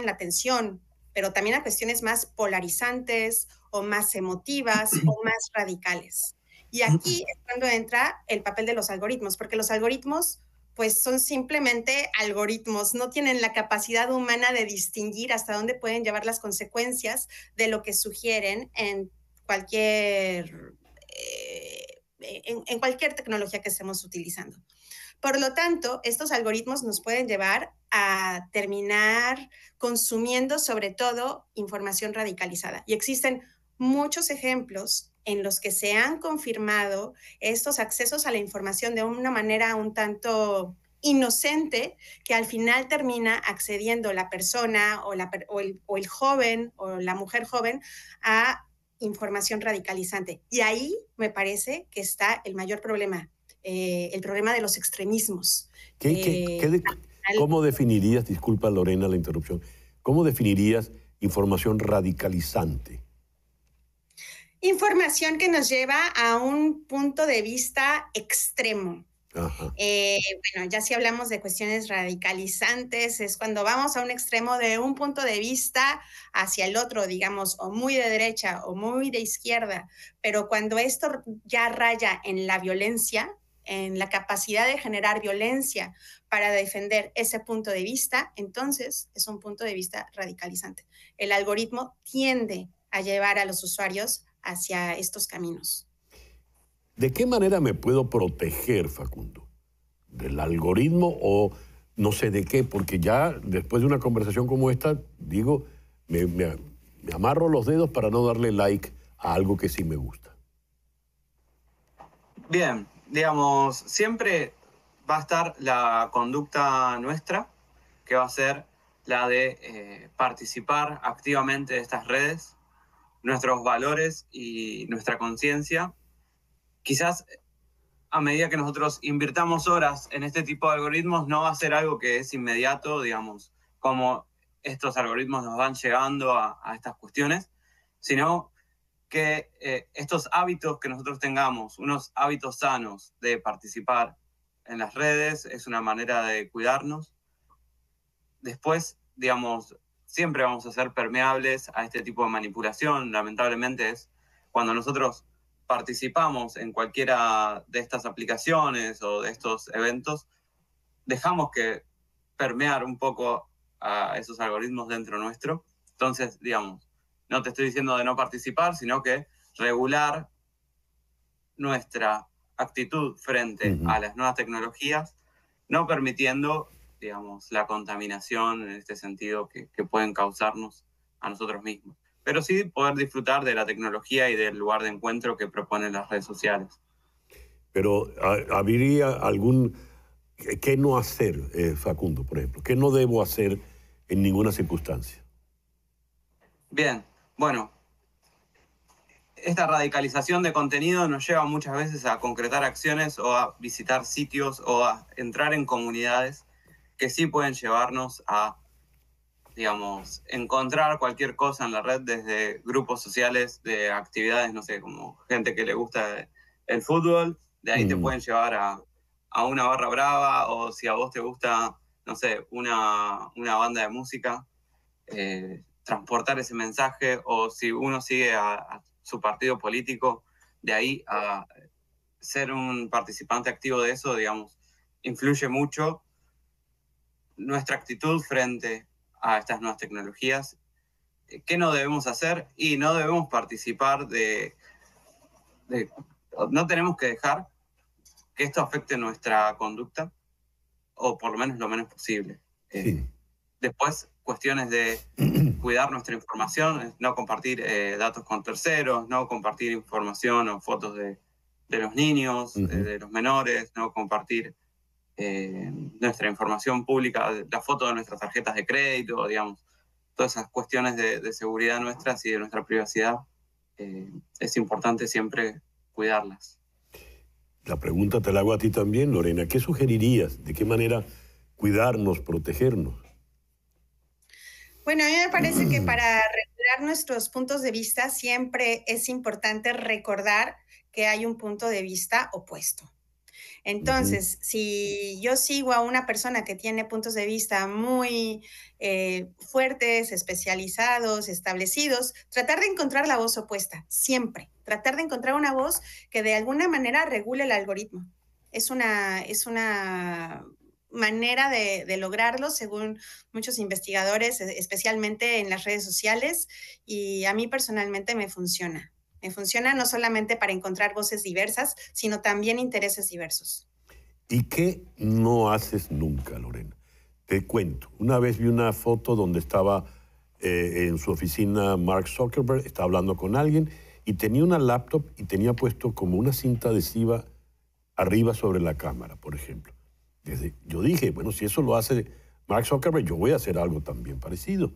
la atención, pero también a cuestiones más polarizantes o más emotivas o más radicales. Y aquí es cuando entra el papel de los algoritmos, porque los algoritmos pues son simplemente algoritmos, no tienen la capacidad humana de distinguir hasta dónde pueden llevar las consecuencias de lo que sugieren en cualquier tecnología que estemos utilizando. Por lo tanto, estos algoritmos nos pueden llevar a terminar consumiendo sobre todo información radicalizada. Y existen muchos ejemplos en los que se han confirmado estos accesos a la información de una manera un tanto inocente, que al final termina accediendo la persona o el joven o la mujer joven a información radicalizante. Y ahí me parece que está el mayor problema, el problema de los extremismos. ¿Cómo definirías, disculpa Lorena la interrupción, cómo definirías información radicalizante? Información que nos lleva a un punto de vista extremo. Bueno, ya si hablamos de cuestiones radicalizantes, es cuando vamos a un extremo de un punto de vista hacia el otro, digamos, o muy de derecha o muy de izquierda, pero cuando esto ya raya en la violencia, en la capacidad de generar violencia para defender ese punto de vista, entonces es un punto de vista radicalizante. El algoritmo tiende a llevar a los usuarios hacia estos caminos. ¿De qué manera me puedo proteger, Facundo? ¿Del algoritmo o no sé de qué? Porque ya después de una conversación como esta, digo, me amarro los dedos para no darle like a algo que sí me gusta. Bien, digamos, siempre va a estar la conducta nuestra, que va a ser la de participar activamente de estas redes, nuestros valores y nuestra conciencia. Quizás a medida que nosotros invirtamos horas en este tipo de algoritmos, no va a ser algo que es inmediato, digamos, como estos algoritmos nos van llegando a estas cuestiones, sino que estos hábitos que nosotros tengamos, unos hábitos sanos de participar en las redes, es una manera de cuidarnos. Después, digamos, siempre vamos a ser permeables a este tipo de manipulación. Lamentablemente es cuando nosotros participamos en cualquiera de estas aplicaciones o de estos eventos, dejamos que permear un poco a esos algoritmos dentro nuestro. Entonces, digamos, no te estoy diciendo de no participar, sino que regular nuestra actitud frente a las nuevas tecnologías, no permitiendo, digamos, la contaminación en este sentido que pueden causarnos a nosotros mismos. Pero sí poder disfrutar de la tecnología y del lugar de encuentro que proponen las redes sociales. Pero ¿habría algún... ¿Qué no hacer, Facundo, por ejemplo? ¿Qué no debo hacer en ninguna circunstancia? Bien, bueno, esta radicalización de contenido nos lleva muchas veces a concretar acciones o a visitar sitios o a entrar en comunidades que sí pueden llevarnos a, digamos, encontrar cualquier cosa en la red, desde grupos sociales de actividades, no sé, como gente que le gusta el fútbol, de ahí te pueden llevar a una barra brava, o si a vos te gusta, no sé, una banda de música, transportar ese mensaje, o si uno sigue a su partido político, de ahí a ser un participante activo de eso, digamos, influye mucho nuestra actitud frente a estas nuevas tecnologías. ¿Qué no debemos hacer? Y no debemos participar no tenemos que dejar que esto afecte nuestra conducta, o por lo menos lo menos posible. Después, cuestiones de cuidar nuestra información, no compartir datos con terceros, no compartir información o fotos de los niños, de los menores, no compartir nuestra información pública, la foto de nuestras tarjetas de crédito, digamos, todas esas cuestiones de seguridad nuestras y de nuestra privacidad, es importante siempre cuidarlas. La pregunta te la hago a ti también, Lorena. ¿Qué sugerirías? ¿De qué manera cuidarnos, protegernos? Bueno, a mí me parece que para regular nuestros puntos de vista siempre es importante recordar que hay un punto de vista opuesto. Entonces, si yo sigo a una persona que tiene puntos de vista muy fuertes, especializados, establecidos, tratar de encontrar la voz opuesta, siempre. Tratar de encontrar una voz que de alguna manera regule el algoritmo. Es una manera de lograrlo, según muchos investigadores, especialmente en las redes sociales, y a mí personalmente me funciona. Me funciona no solamente para encontrar voces diversas, sino también intereses diversos. ¿Y qué no haces nunca, Lorena? Te cuento. Una vez vi una foto donde estaba en su oficina Mark Zuckerberg, estaba hablando con alguien y tenía una laptop y tenía puesto como una cinta adhesiva arriba sobre la cámara, por ejemplo. Yo dije, bueno, si eso lo hace Mark Zuckerberg, yo voy a hacer algo también parecido.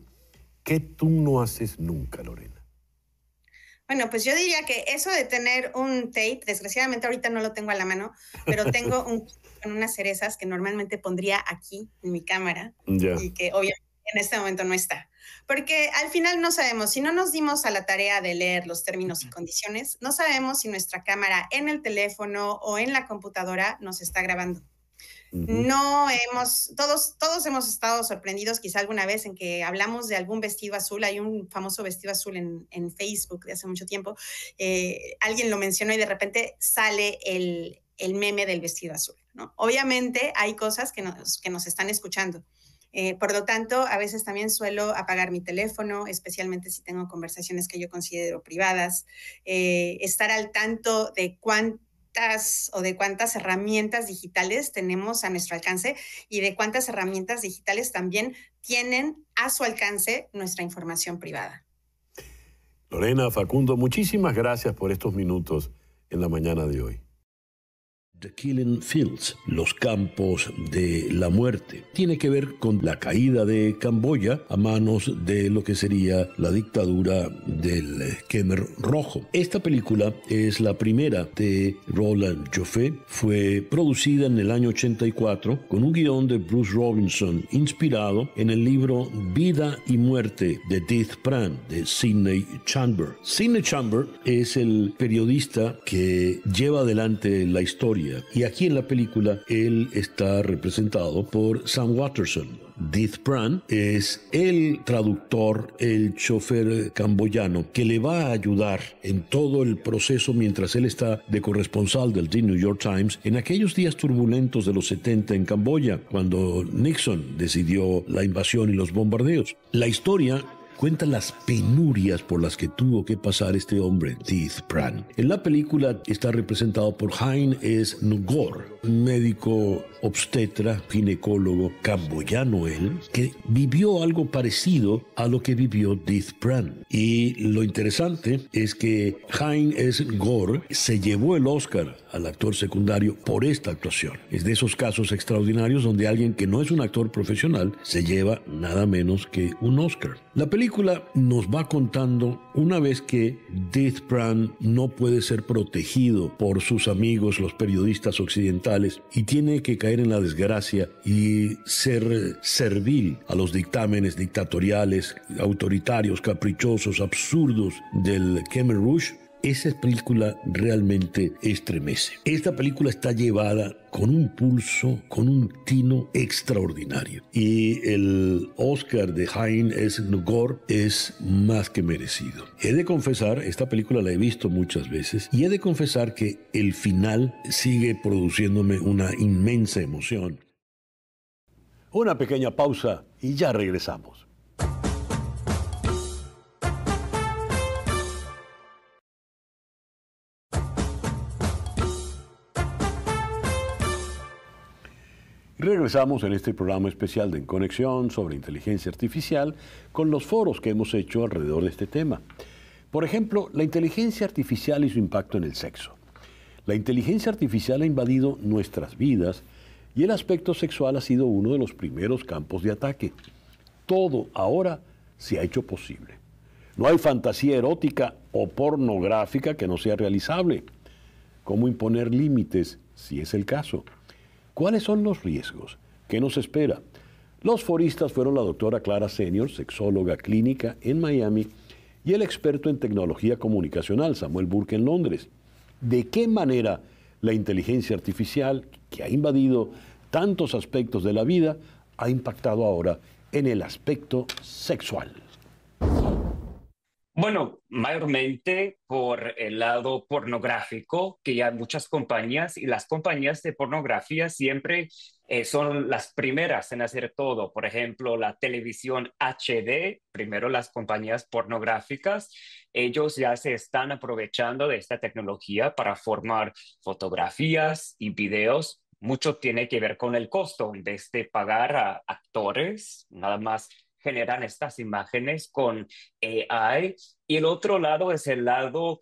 ¿Qué tú no haces nunca, Lorena? Bueno, pues yo diría que eso de tener un tape, desgraciadamente ahorita no lo tengo a la mano, pero tengo con unas cerezas que normalmente pondría aquí en mi cámara y que obviamente en este momento no está. Porque al final no sabemos, si no nos dimos a la tarea de leer los términos y condiciones, no sabemos si nuestra cámara en el teléfono o en la computadora nos está grabando. Todos hemos estado sorprendidos quizá alguna vez en que hablamos de algún vestido azul. Hay un famoso vestido azul en Facebook de hace mucho tiempo. Alguien lo mencionó y de repente sale el meme del vestido azul, ¿no? Obviamente hay cosas que nos están escuchando. Por lo tanto, a veces también suelo apagar mi teléfono, especialmente si tengo conversaciones que yo considero privadas. Estar al tanto de cuántas herramientas digitales tenemos a nuestro alcance y de cuántas herramientas digitales también tienen a su alcance nuestra información privada. Lorena, Facundo, muchísimas gracias por estos minutos en la mañana de hoy. The Killing Fields, los campos de la muerte, tiene que ver con la caída de Camboya a manos de lo que sería la dictadura del Khmer Rojo. Esta película es la primera de Roland Joffé, fue producida en el año 84 con un guión de Bruce Robinson inspirado en el libro Vida y Muerte de Death Pran de Sidney Chamber. Sidney Chamber es el periodista que lleva adelante la historia. Y aquí en la película él está representado por Sam Waterston. Death Pran es el traductor, el chofer camboyano que le va a ayudar en todo el proceso mientras él está de corresponsal del The New York Times en aquellos días turbulentos de los 70 en Camboya, cuando Nixon decidió la invasión y los bombardeos. La historia cuenta las penurias por las que tuvo que pasar este hombre, Death Pran. En la película está representado por Hein S. Ngor, un médico obstetra, ginecólogo camboyano él, que vivió algo parecido a lo que vivió Death Pran. Y lo interesante es que Hein S. Ngor se llevó el Oscar al actor secundario por esta actuación. Es de esos casos extraordinarios donde alguien que no es un actor profesional se lleva nada menos que un Oscar. La película nos va contando una vez que Death Pran no puede ser protegido por sus amigos, los periodistas occidentales, y tiene que caer en la desgracia y ser servil a los dictámenes dictatoriales, autoritarios, caprichosos, absurdos del Khmer Rouge. Esa película realmente estremece. Esta película está llevada con un pulso, con un tino extraordinario. Y el Oscar de Hein S. Ngor es más que merecido. He de confesar, esta película la he visto muchas veces, y he de confesar que el final sigue produciéndome una inmensa emoción. Una pequeña pausa y ya regresamos. Regresamos en este programa especial de En Conexión sobre inteligencia artificial con los foros que hemos hecho alrededor de este tema. Por ejemplo, la inteligencia artificial y su impacto en el sexo. La inteligencia artificial ha invadido nuestras vidas y el aspecto sexual ha sido uno de los primeros campos de ataque. Todo ahora se ha hecho posible. No hay fantasía erótica o pornográfica que no sea realizable. ¿Cómo imponer límites si es el caso? ¿Cuáles son los riesgos? ¿Qué nos espera? Los foristas fueron la doctora Clara Senior, sexóloga clínica en Miami, y el experto en tecnología comunicacional, Samuel Burke, en Londres. ¿De qué manera la inteligencia artificial, que ha invadido tantos aspectos de la vida, ha impactado ahora en el aspecto sexual? Bueno, mayormente por el lado pornográfico, que ya muchas compañías y las compañías de pornografía siempre son las primeras en hacer todo. Por ejemplo, la televisión HD, primero las compañías pornográficas, ellos ya se están aprovechando de esta tecnología para formar fotografías y videos. Mucho tiene que ver con el costo. En vez de pagar a actores, nada más generan estas imágenes con AI. Y el otro lado es el lado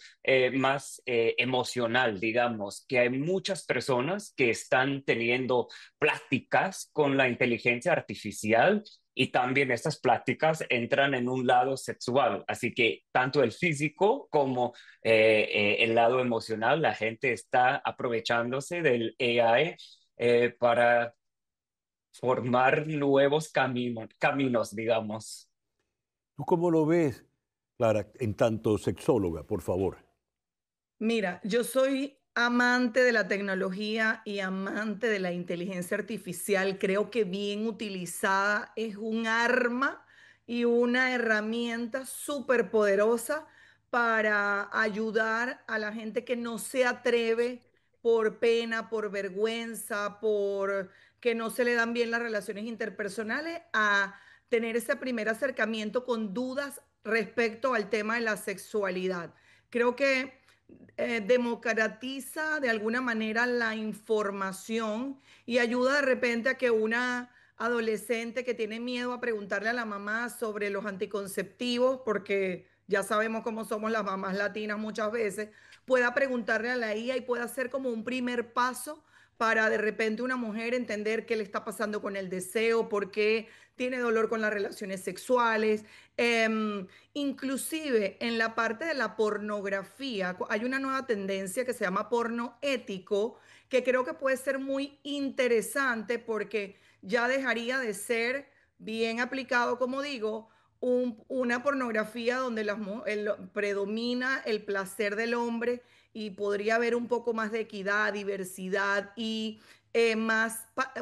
más emocional, digamos, que hay muchas personas que están teniendo pláticas con la inteligencia artificial y también estas prácticas entran en un lado sexual, así que tanto el físico como el lado emocional, la gente está aprovechándose del AI para formar nuevos caminos, digamos. ¿Tú cómo lo ves, Clara, en tanto sexóloga, por favor? Mira, yo soy amante de la tecnología y amante de la inteligencia artificial. Creo que bien utilizada es un arma y una herramienta súper poderosa para ayudar a la gente que no se atreve por pena, por vergüenza, por que no se le dan bien las relaciones interpersonales, a tener ese primer acercamiento con dudas respecto al tema de la sexualidad. Creo que democratiza de alguna manera la información y ayuda de repente a que una adolescente que tiene miedo a preguntarle a la mamá sobre los anticonceptivos, porque ya sabemos cómo somos las mamás latinas muchas veces, pueda preguntarle a la IA y pueda hacer como un primer paso para de repente una mujer entender qué le está pasando con el deseo, por qué tiene dolor con las relaciones sexuales. Inclusive en la parte de la pornografía hay una nueva tendencia que se llama porno ético, que creo que puede ser muy interesante porque ya dejaría de ser bien aplicado, como digo, una pornografía donde predomina el placer del hombre y podría haber un poco más de equidad, diversidad y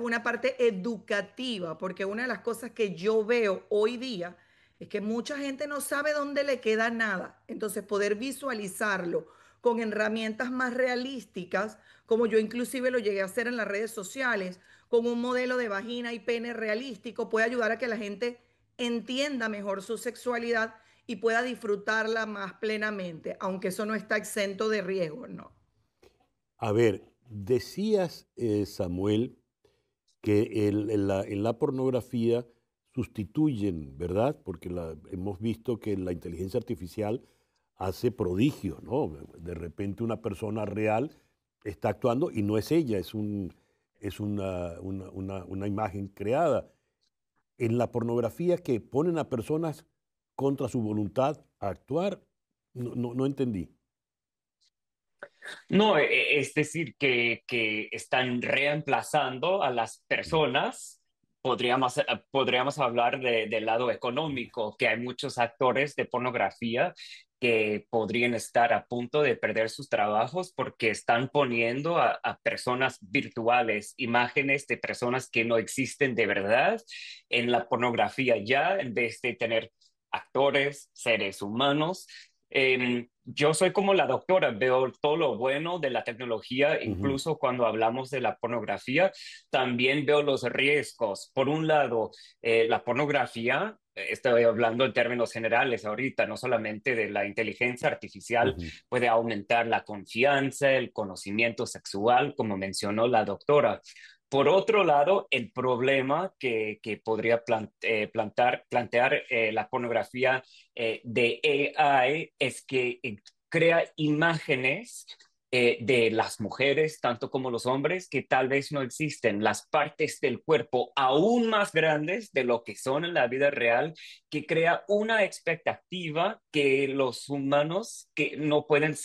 una parte educativa, porque una de las cosas que yo veo hoy día es que mucha gente no sabe dónde le queda nada. Entonces, poder visualizarlo con herramientas más realísticas, como yo inclusive lo llegué a hacer en las redes sociales, con un modelo de vagina y pene realístico, puede ayudar a que la gente entienda mejor su sexualidad y pueda disfrutarla más plenamente, aunque eso no está exento de riesgo, ¿no? A ver, decías, Samuel, que en la pornografía sustituyen, ¿verdad? Porque hemos visto que la inteligencia artificial hace prodigios, ¿no? De repente una persona real está actuando y no es ella, es una imagen creada. En la pornografía que ponen a personas contra su voluntad a actuar, no entendí. No, es decir, que están reemplazando a las personas. Podríamos hablar del lado económico, que hay muchos actores de pornografía que podrían estar a punto de perder sus trabajos porque están poniendo a personas virtuales, imágenes de personas que no existen de verdad en la pornografía ya, en vez de tener actores, seres humanos. Yo soy como la doctora, veo todo lo bueno de la tecnología, Ujú. incluso cuando hablamos de la pornografía, también veo los riesgos. Por un lado, la pornografía, estoy hablando en términos generales ahorita, no solamente de la inteligencia artificial, Ujú. puede aumentar la confianza, el conocimiento sexual, como mencionó la doctora. Por otro lado, el problema que podría plantear la pornografía de AI es que crea imágenes de las mujeres, tanto como los hombres, que tal vez no existen, las partes del cuerpo aún más grandes de lo que son en la vida real, que crea una expectativa que los humanos que no pueden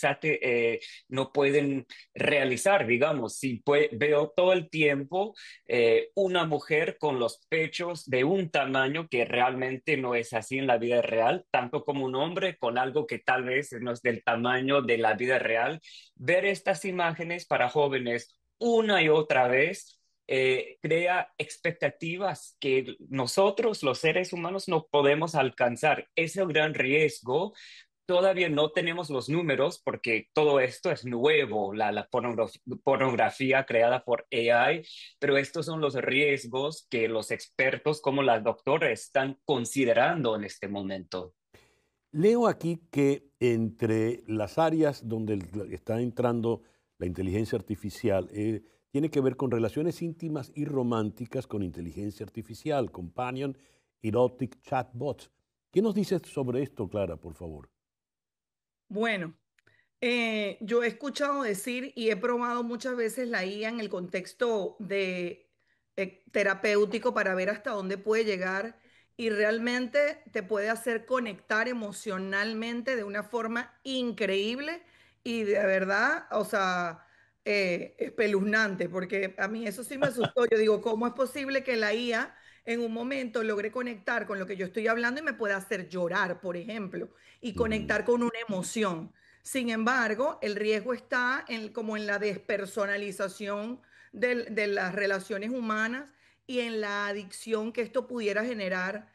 realizar, digamos. Si veo todo el tiempo una mujer con los pechos de un tamaño que realmente no es así en la vida real, tanto como un hombre con algo que tal vez no es del tamaño de la vida real. Ver estas imágenes para jóvenes una y otra vez crea expectativas que nosotros, los seres humanos, no podemos alcanzar. Es el gran riesgo. Todavía no tenemos los números porque todo esto es nuevo, la pornografía creada por AI, pero estos son los riesgos que los expertos como la doctora están considerando en este momento. Leo aquí que entre las áreas donde está entrando la inteligencia artificial, tiene que ver con relaciones íntimas y románticas con inteligencia artificial, companion, erotic chatbots. ¿Qué nos dices sobre esto, Clara, por favor? Bueno, yo he escuchado decir y he probado muchas veces la IA en el contexto de terapéutico para ver hasta dónde puede llegar. y realmente te puede hacer conectar emocionalmente de una forma increíble y de verdad, o sea, espeluznante, porque a mí eso sí me asustó. Yo digo, ¿cómo es posible que la IA en un momento logre conectar con lo que yo estoy hablando y me pueda hacer llorar, por ejemplo, y Ujú. conectar con una emoción? Sin embargo, el riesgo está como en la despersonalización de las relaciones humanas y en la adicción que esto pudiera generar,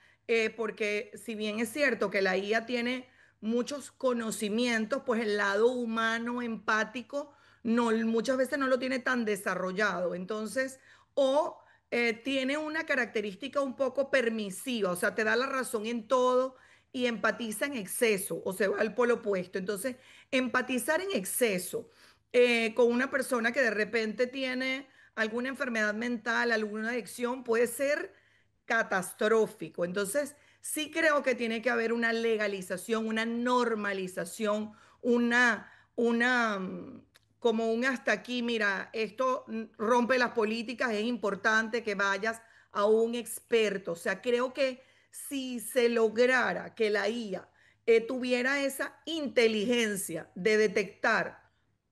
porque si bien es cierto que la IA tiene muchos conocimientos, pues el lado humano, empático, no, muchas veces no lo tiene tan desarrollado. Entonces, o tiene una característica un poco permisiva, o sea, te da la razón en todo y empatiza en exceso, o se va al polo opuesto. Entonces, empatizar en exceso con una persona que de repente tiene alguna enfermedad mental, alguna adicción, puede ser catastrófico. Entonces, sí creo que tiene que haber una legalización, una normalización, una, como un hasta aquí, mira, esto rompe las políticas, es importante que vayas a un experto. O sea, creo que si se lograra que la IA tuviera esa inteligencia de detectar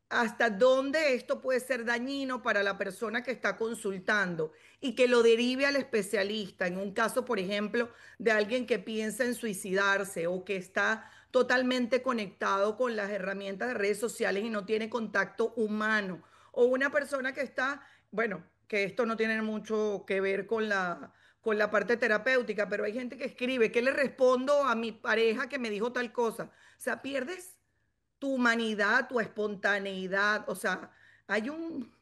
hasta dónde esto puede ser dañino para la persona que está consultando y que lo derive al especialista. En un caso, por ejemplo, de alguien que piensa en suicidarse o que está totalmente conectado con las herramientas de redes sociales y no tiene contacto humano, o una persona que está, bueno, que esto no tiene mucho que ver con la parte terapéutica, pero hay gente que escribe, ¿qué le respondo a mi pareja que me dijo tal cosa? O sea, pierdes tu humanidad, tu espontaneidad, o sea, hay un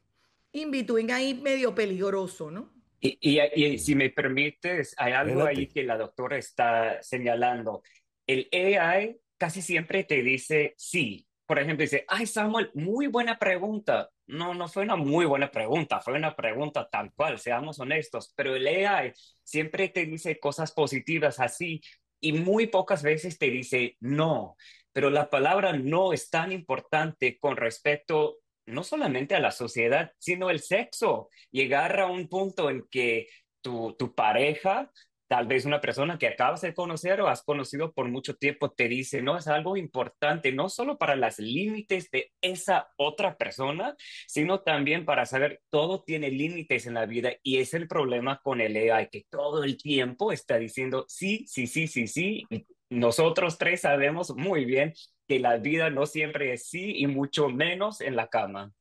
in-between ahí medio peligroso, ¿no? Y si me permites, hay algo ahí Adelante. que la doctora está señalando. El AI casi siempre te dice sí. Por ejemplo, dice, ay, Samuel, muy buena pregunta. No, no fue una muy buena pregunta, fue una pregunta tal cual, seamos honestos. Pero el AI siempre te dice cosas positivas así y muy pocas veces te dice no. Pero la palabra no es tan importante con respecto no solamente a la sociedad, sino el sexo. Llegar a un punto en que tu pareja, tal vez una persona que acabas de conocer o has conocido por mucho tiempo, te dice, no, es algo importante, no solo para los límites de esa otra persona, sino también para saber, todo tiene límites en la vida y es el problema con el AI, que todo el tiempo está diciendo sí, sí, sí, sí, sí. Y nosotros tres sabemos muy bien que la vida no siempre es sí y mucho menos en la cama.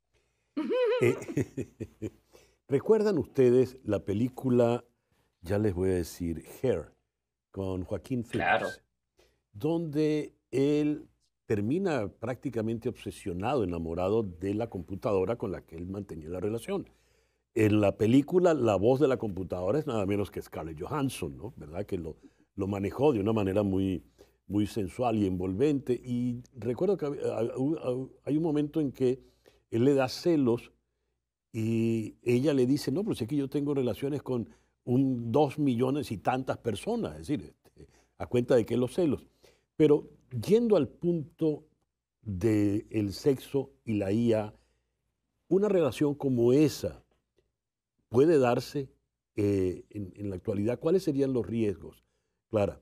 Eh, ¿Recuerdan ustedes la película, ya les voy a decir, Hair, con Joaquín Claro. Phoenix, donde él termina prácticamente obsesionado, enamorado de la computadora con la que él mantenía la relación? En la película, la voz de la computadora es nada menos que Scarlett Johansson, ¿no? ¿Verdad? Que lo manejó de una manera muy sensual y envolvente. Y recuerdo que hay un momento en que él le da celos y ella le dice, no, pero si es que yo tengo relaciones con 2 millones y tantas personas, es decir, a cuenta de que los celos. Pero yendo al punto del sexo y la IA, una relación como esa puede darse en la actualidad. ¿Cuáles serían los riesgos, Clara?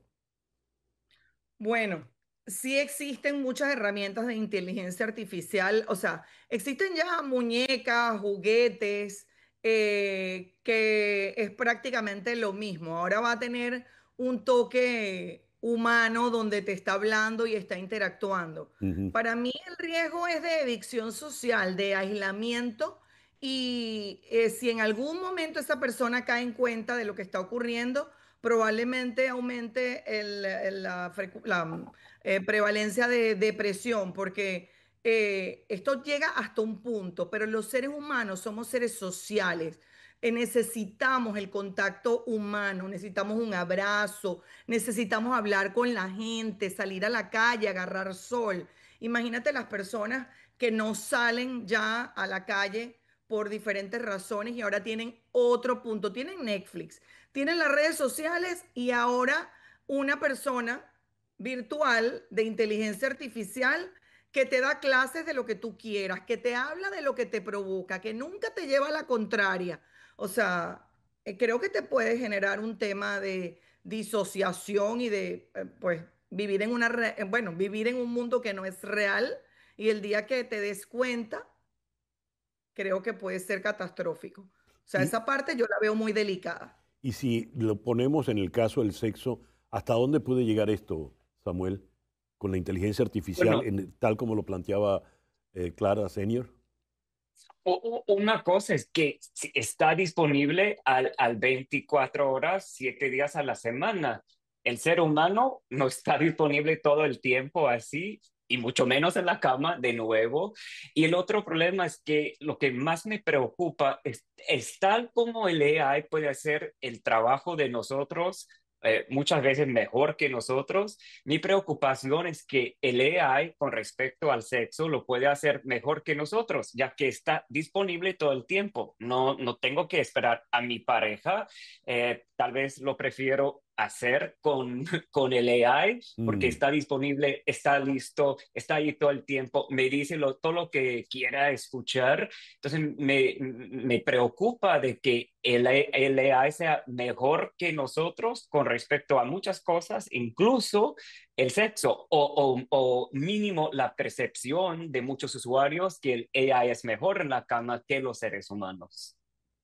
Bueno, sí existen muchas herramientas de inteligencia artificial, o sea, existen ya muñecas, juguetes, que es prácticamente lo mismo. Ahora va a tener un toque humano donde te está hablando y está interactuando. Ujú. Para mí el riesgo es de adicción social, de aislamiento y si en algún momento esa persona cae en cuenta de lo que está ocurriendo, probablemente aumente la prevalencia de depresión, porque esto llega hasta un punto, pero los seres humanos somos seres sociales. Necesitamos el contacto humano, necesitamos un abrazo, necesitamos hablar con la gente, salir a la calle, agarrar sol. Imagínate las personas que no salen ya a la calle por diferentes razones y ahora tienen otro punto, tienen Netflix, tienen las redes sociales y ahora una persona virtual de inteligencia artificial que te da clases de lo que tú quieras, que te habla de lo que te provoca, que nunca te lleva a la contraria. O sea, creo que te puede generar un tema disociación y de, pues, vivir en bueno, vivir en un mundo que no es real y el día que te des cuenta, creo que puede ser catastrófico. O sea, Y, esa parte yo la veo muy delicada. y si lo ponemos en el caso del sexo, ¿hasta dónde puede llegar esto, Samuel, con la inteligencia artificial, Bueno, tal como lo planteaba Clara Senior? Una cosa es que si está disponible al 24 horas, 7 días a la semana. El ser humano no está disponible todo el tiempo así, y mucho menos en la cama de nuevo. Y el otro problema es que lo que más me preocupa es tal como el AI puede hacer el trabajo de nosotros. Muchas veces mejor que nosotros. Mi preocupación es que el AI con respecto al sexo lo puede hacer mejor que nosotros, ya que está disponible todo el tiempo. No tengo que esperar a mi pareja. Tal vez lo prefiero hacer con el AI porque Mm. está disponible, está listo, está ahí todo el tiempo, me dice todo lo que quiera escuchar. Entonces me preocupa de que el AI sea mejor que nosotros con respecto a muchas cosas, incluso el sexo, o mínimo la percepción de muchos usuarios que el AI es mejor en la cama que los seres humanos.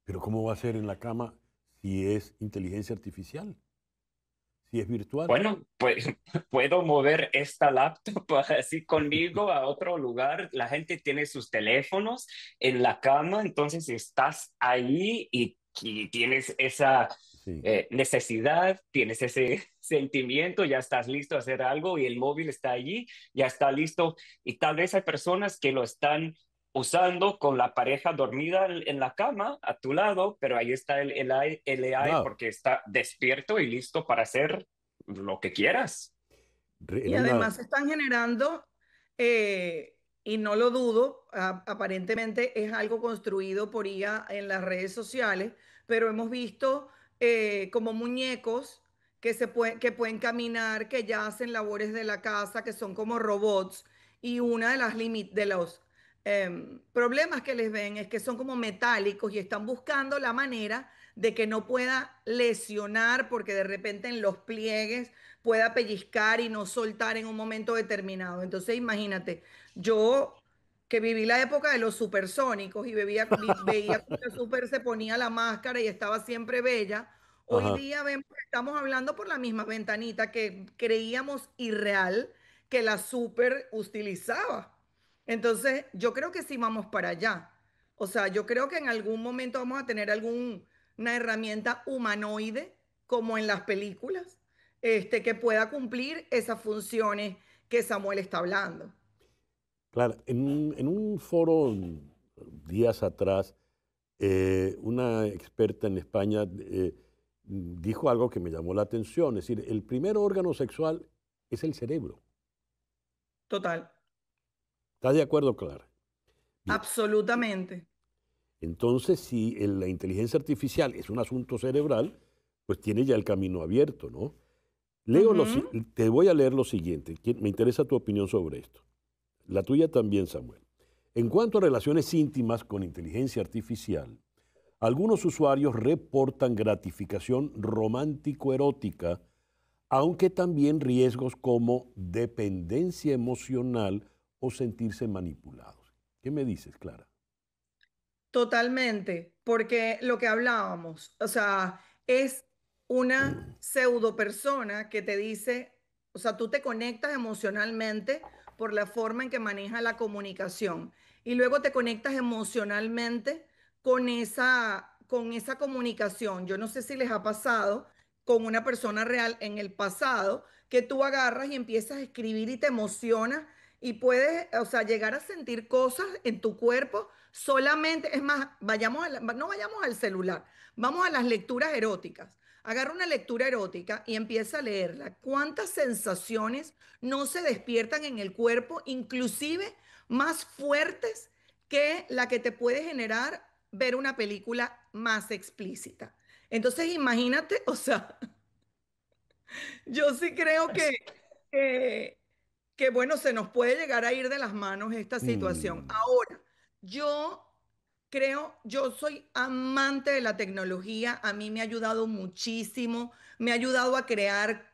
Pero ¿cómo va a ser en la cama si es inteligencia artificial? Si es virtual. Bueno, pues puedo mover esta laptop así conmigo a otro lugar. La gente tiene sus teléfonos en la cama, entonces si estás ahí y tienes esa Sí. necesidad, tienes ese sentimiento, ya estás listo a hacer algo y el móvil está allí, ya está listo. Y tal vez hay personas que lo están usando con la pareja dormida en la cama a tu lado, pero ahí está el AI Wow. porque está despierto y listo para hacer lo que quieras. Y En una, además están generando, y no lo dudo, aparentemente es algo construido por IA en las redes sociales, pero hemos visto como muñecos que pueden caminar, que ya hacen labores de la casa, que son como robots, y una de de los problemas que les ven es que son como metálicos y están buscando la manera de que no pueda lesionar porque de repente en los pliegues pueda pellizcar y no soltar en un momento determinado. Entonces, imagínate, yo que viví la época de los supersónicos y veía cómo la super se ponía la máscara y estaba siempre bella. Hoy ajá. día vemos que estamos hablando por la misma ventanita que creíamos irreal que la super utilizaba. Entonces, yo creo que sí vamos para allá. O sea, yo creo que en algún momento vamos a tener alguna herramienta humanoide, como en las películas, que pueda cumplir esas funciones que Samuel está hablando. Claro, en un foro días atrás, una experta en España dijo algo que me llamó la atención. Es decir, el primer órgano sexual es el cerebro. Total, ¿Estás de acuerdo, Clara? Bien. absolutamente. Entonces, si la inteligencia artificial es un asunto cerebral, pues tiene ya el camino abierto, ¿no? Ujú. Te voy a leer lo siguiente. Me interesa tu opinión sobre esto. La tuya también, Samuel. En cuanto a relaciones íntimas con inteligencia artificial, algunos usuarios reportan gratificación romántico-erótica, aunque también riesgos como dependencia emocional o sentirse manipulados. ¿Qué me dices, Clara? Totalmente, porque lo que hablábamos, o sea, es una pseudo persona que te dice, o sea, tú te conectas emocionalmente por la forma en que maneja la comunicación y luego te conectas emocionalmente con esa comunicación. Yo no sé si les ha pasado con una persona real en el pasado que tú agarras y empiezas a escribir y te emocionas y puedes, o sea, llegar a sentir cosas en tu cuerpo solamente. Es más, no vayamos al celular, vamos a las lecturas eróticas. Agarra una lectura erótica y empieza a leerla. ¿Cuántas sensaciones no se despiertan en el cuerpo, inclusive más fuertes que la que te puede generar ver una película más explícita? Entonces, imagínate, o sea, yo sí creo que, bueno, se nos puede llegar a ir de las manos esta situación. Mm, Ahora, yo yo soy amante de la tecnología, a mí me ha ayudado muchísimo, me ha ayudado a crear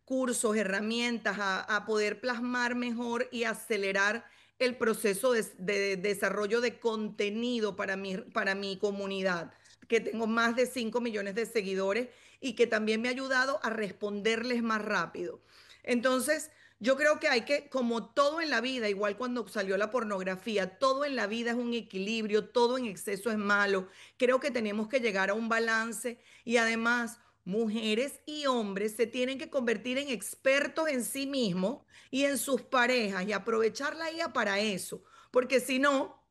cursos, herramientas, a poder plasmar mejor y acelerar el proceso de desarrollo de contenido para mi comunidad, que tengo más de 5 millones de seguidores y que también me ha ayudado a responderles más rápido. Entonces, yo creo que hay que, como todo en la vida, igual cuando salió la pornografía, todo en la vida es un equilibrio, todo en exceso es malo. Creo que tenemos que llegar a un balance y además mujeres y hombres se tienen que convertir en expertos en sí mismos y en sus parejas y aprovechar la IA para eso, porque si no,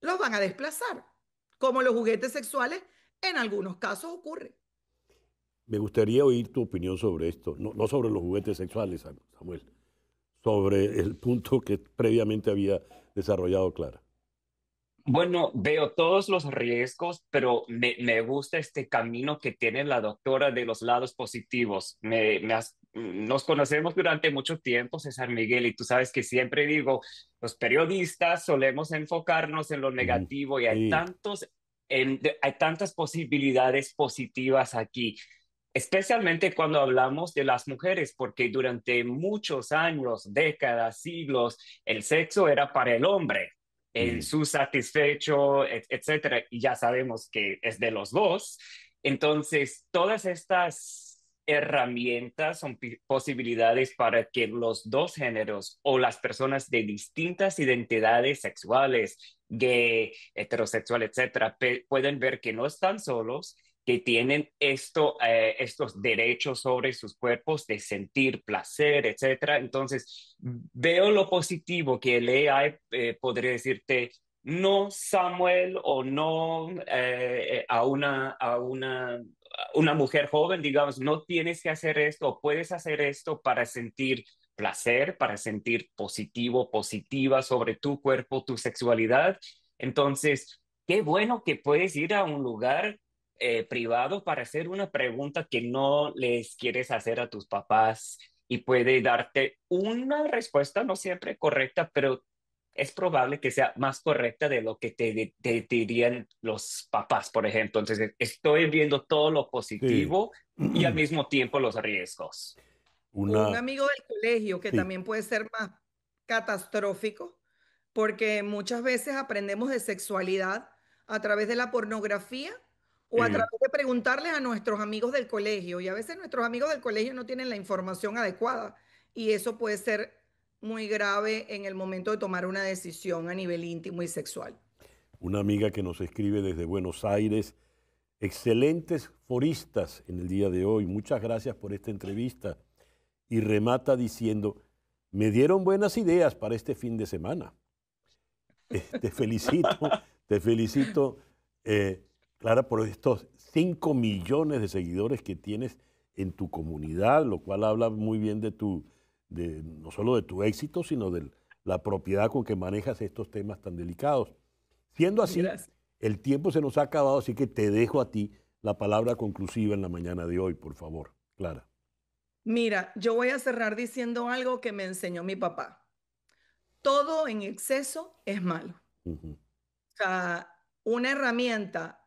los van a desplazar, como los juguetes sexuales en algunos casos ocurre. Me gustaría oír tu opinión sobre esto, no sobre los juguetes sexuales, Samuel, sobre el punto que previamente había desarrollado Clara. Bueno, veo todos los riesgos, pero me gusta este camino que tiene la doctora de los lados positivos. Nos conocemos durante mucho tiempo, César Miguel, y tú sabes que siempre digo, los periodistas solemos enfocarnos en lo negativo y Sí. hay tantas posibilidades positivas aquí, especialmente cuando hablamos de las mujeres, porque durante muchos años, décadas, siglos, el sexo era para el hombre en su satisfecho, etcétera, y ya sabemos que es de los dos. Entonces, todas estas herramientas son posibilidades para que los dos géneros o las personas de distintas identidades sexuales, gay, heterosexual, etcétera, pueden ver que no están solos, que tienen estos derechos sobre sus cuerpos de sentir placer, etcétera. Entonces, veo lo positivo que el AI podría decirte, no Samuel o no una mujer joven, digamos, no tienes que hacer esto o puedes hacer esto para sentir placer, para sentir positivo, positiva sobre tu cuerpo, tu sexualidad. Entonces, qué bueno que puedes ir a un lugar privado para hacer una pregunta que no les quieres hacer a tus papás y puede darte una respuesta no siempre correcta, pero es probable que sea más correcta de lo que te dirían los papás, por ejemplo. Entonces, estoy viendo todo lo Sí. positivo y al mismo tiempo los riesgos. O un Una, amigo del colegio que sí. también puede ser más catastrófico, porque muchas veces aprendemos de sexualidad a través de la pornografía o a través de preguntarles a nuestros amigos del colegio. Y a veces nuestros amigos del colegio no tienen la información adecuada y eso puede ser muy grave en el momento de tomar una decisión a nivel íntimo y sexual. Una amiga que nos escribe desde Buenos Aires. Excelentes foristas en el día de hoy. Muchas gracias por esta entrevista. Y remata diciendo, me dieron buenas ideas para este fin de semana. Te felicito, Clara, por estos 5 millones de seguidores que tienes en tu comunidad, lo cual habla muy bien no solo de tu éxito, sino de la propiedad con que manejas estos temas tan delicados. Siendo así, Gracias. el tiempo se nos ha acabado, así que te dejo a ti la palabra conclusiva en la mañana de hoy, por favor, Clara. Mira, yo voy a cerrar diciendo algo que me enseñó mi papá. Todo en exceso es malo. Ujú. O sea, una herramienta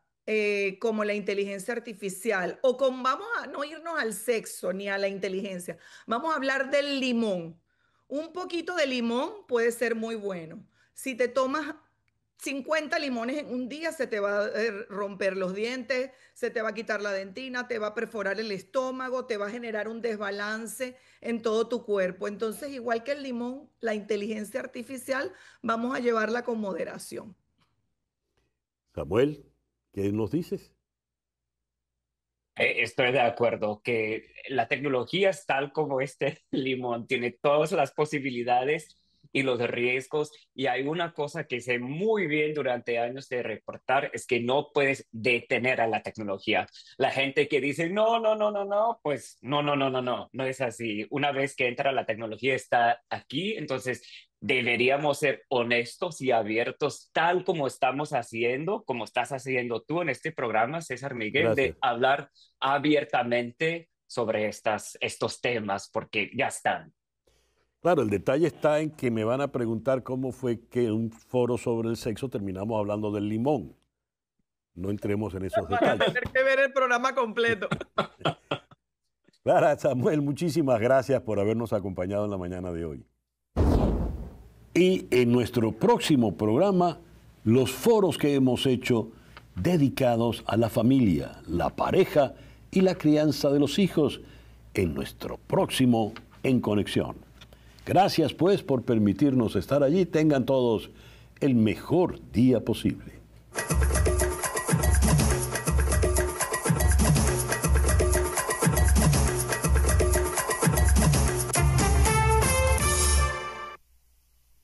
como la inteligencia artificial, vamos a no irnos al sexo ni a la inteligencia, vamos a hablar del limón. Un poquito de limón puede ser muy bueno. Si te tomas 50 limones en un día, se te va a romper los dientes, se te va a quitar la dentina, te va a perforar el estómago, te va a generar un desbalance en todo tu cuerpo. Entonces, igual que el limón, la inteligencia artificial, vamos a llevarla con moderación. Samuel, ¿qué nos dices? Estoy de acuerdo que la tecnología es tal como este limón, tiene todas las posibilidades y los riesgos. Y hay una cosa que sé muy bien durante años de reportar, es que no puedes detener a la tecnología. La gente que dice, no, no, no, no, no, pues no, no, no, no, no, no es así. Una vez que entra la tecnología está aquí, entonces deberíamos ser honestos y abiertos, tal como estamos haciendo, como estás haciendo tú en este programa, César Miguel, Gracias. de hablar abiertamente sobre estos temas, porque ya están. Claro, el detalle está en que me van a preguntar cómo fue que en un foro sobre el sexo terminamos hablando del limón. No entremos en esos Van a detalles. tener que ver el programa completo. Clara, Samuel, muchísimas gracias por habernos acompañado en la mañana de hoy. Y en nuestro próximo programa, los foros que hemos hecho dedicados a la familia, la pareja y la crianza de los hijos en nuestro próximo En Conexión. Gracias pues por permitirnos estar allí. Tengan todos el mejor día posible.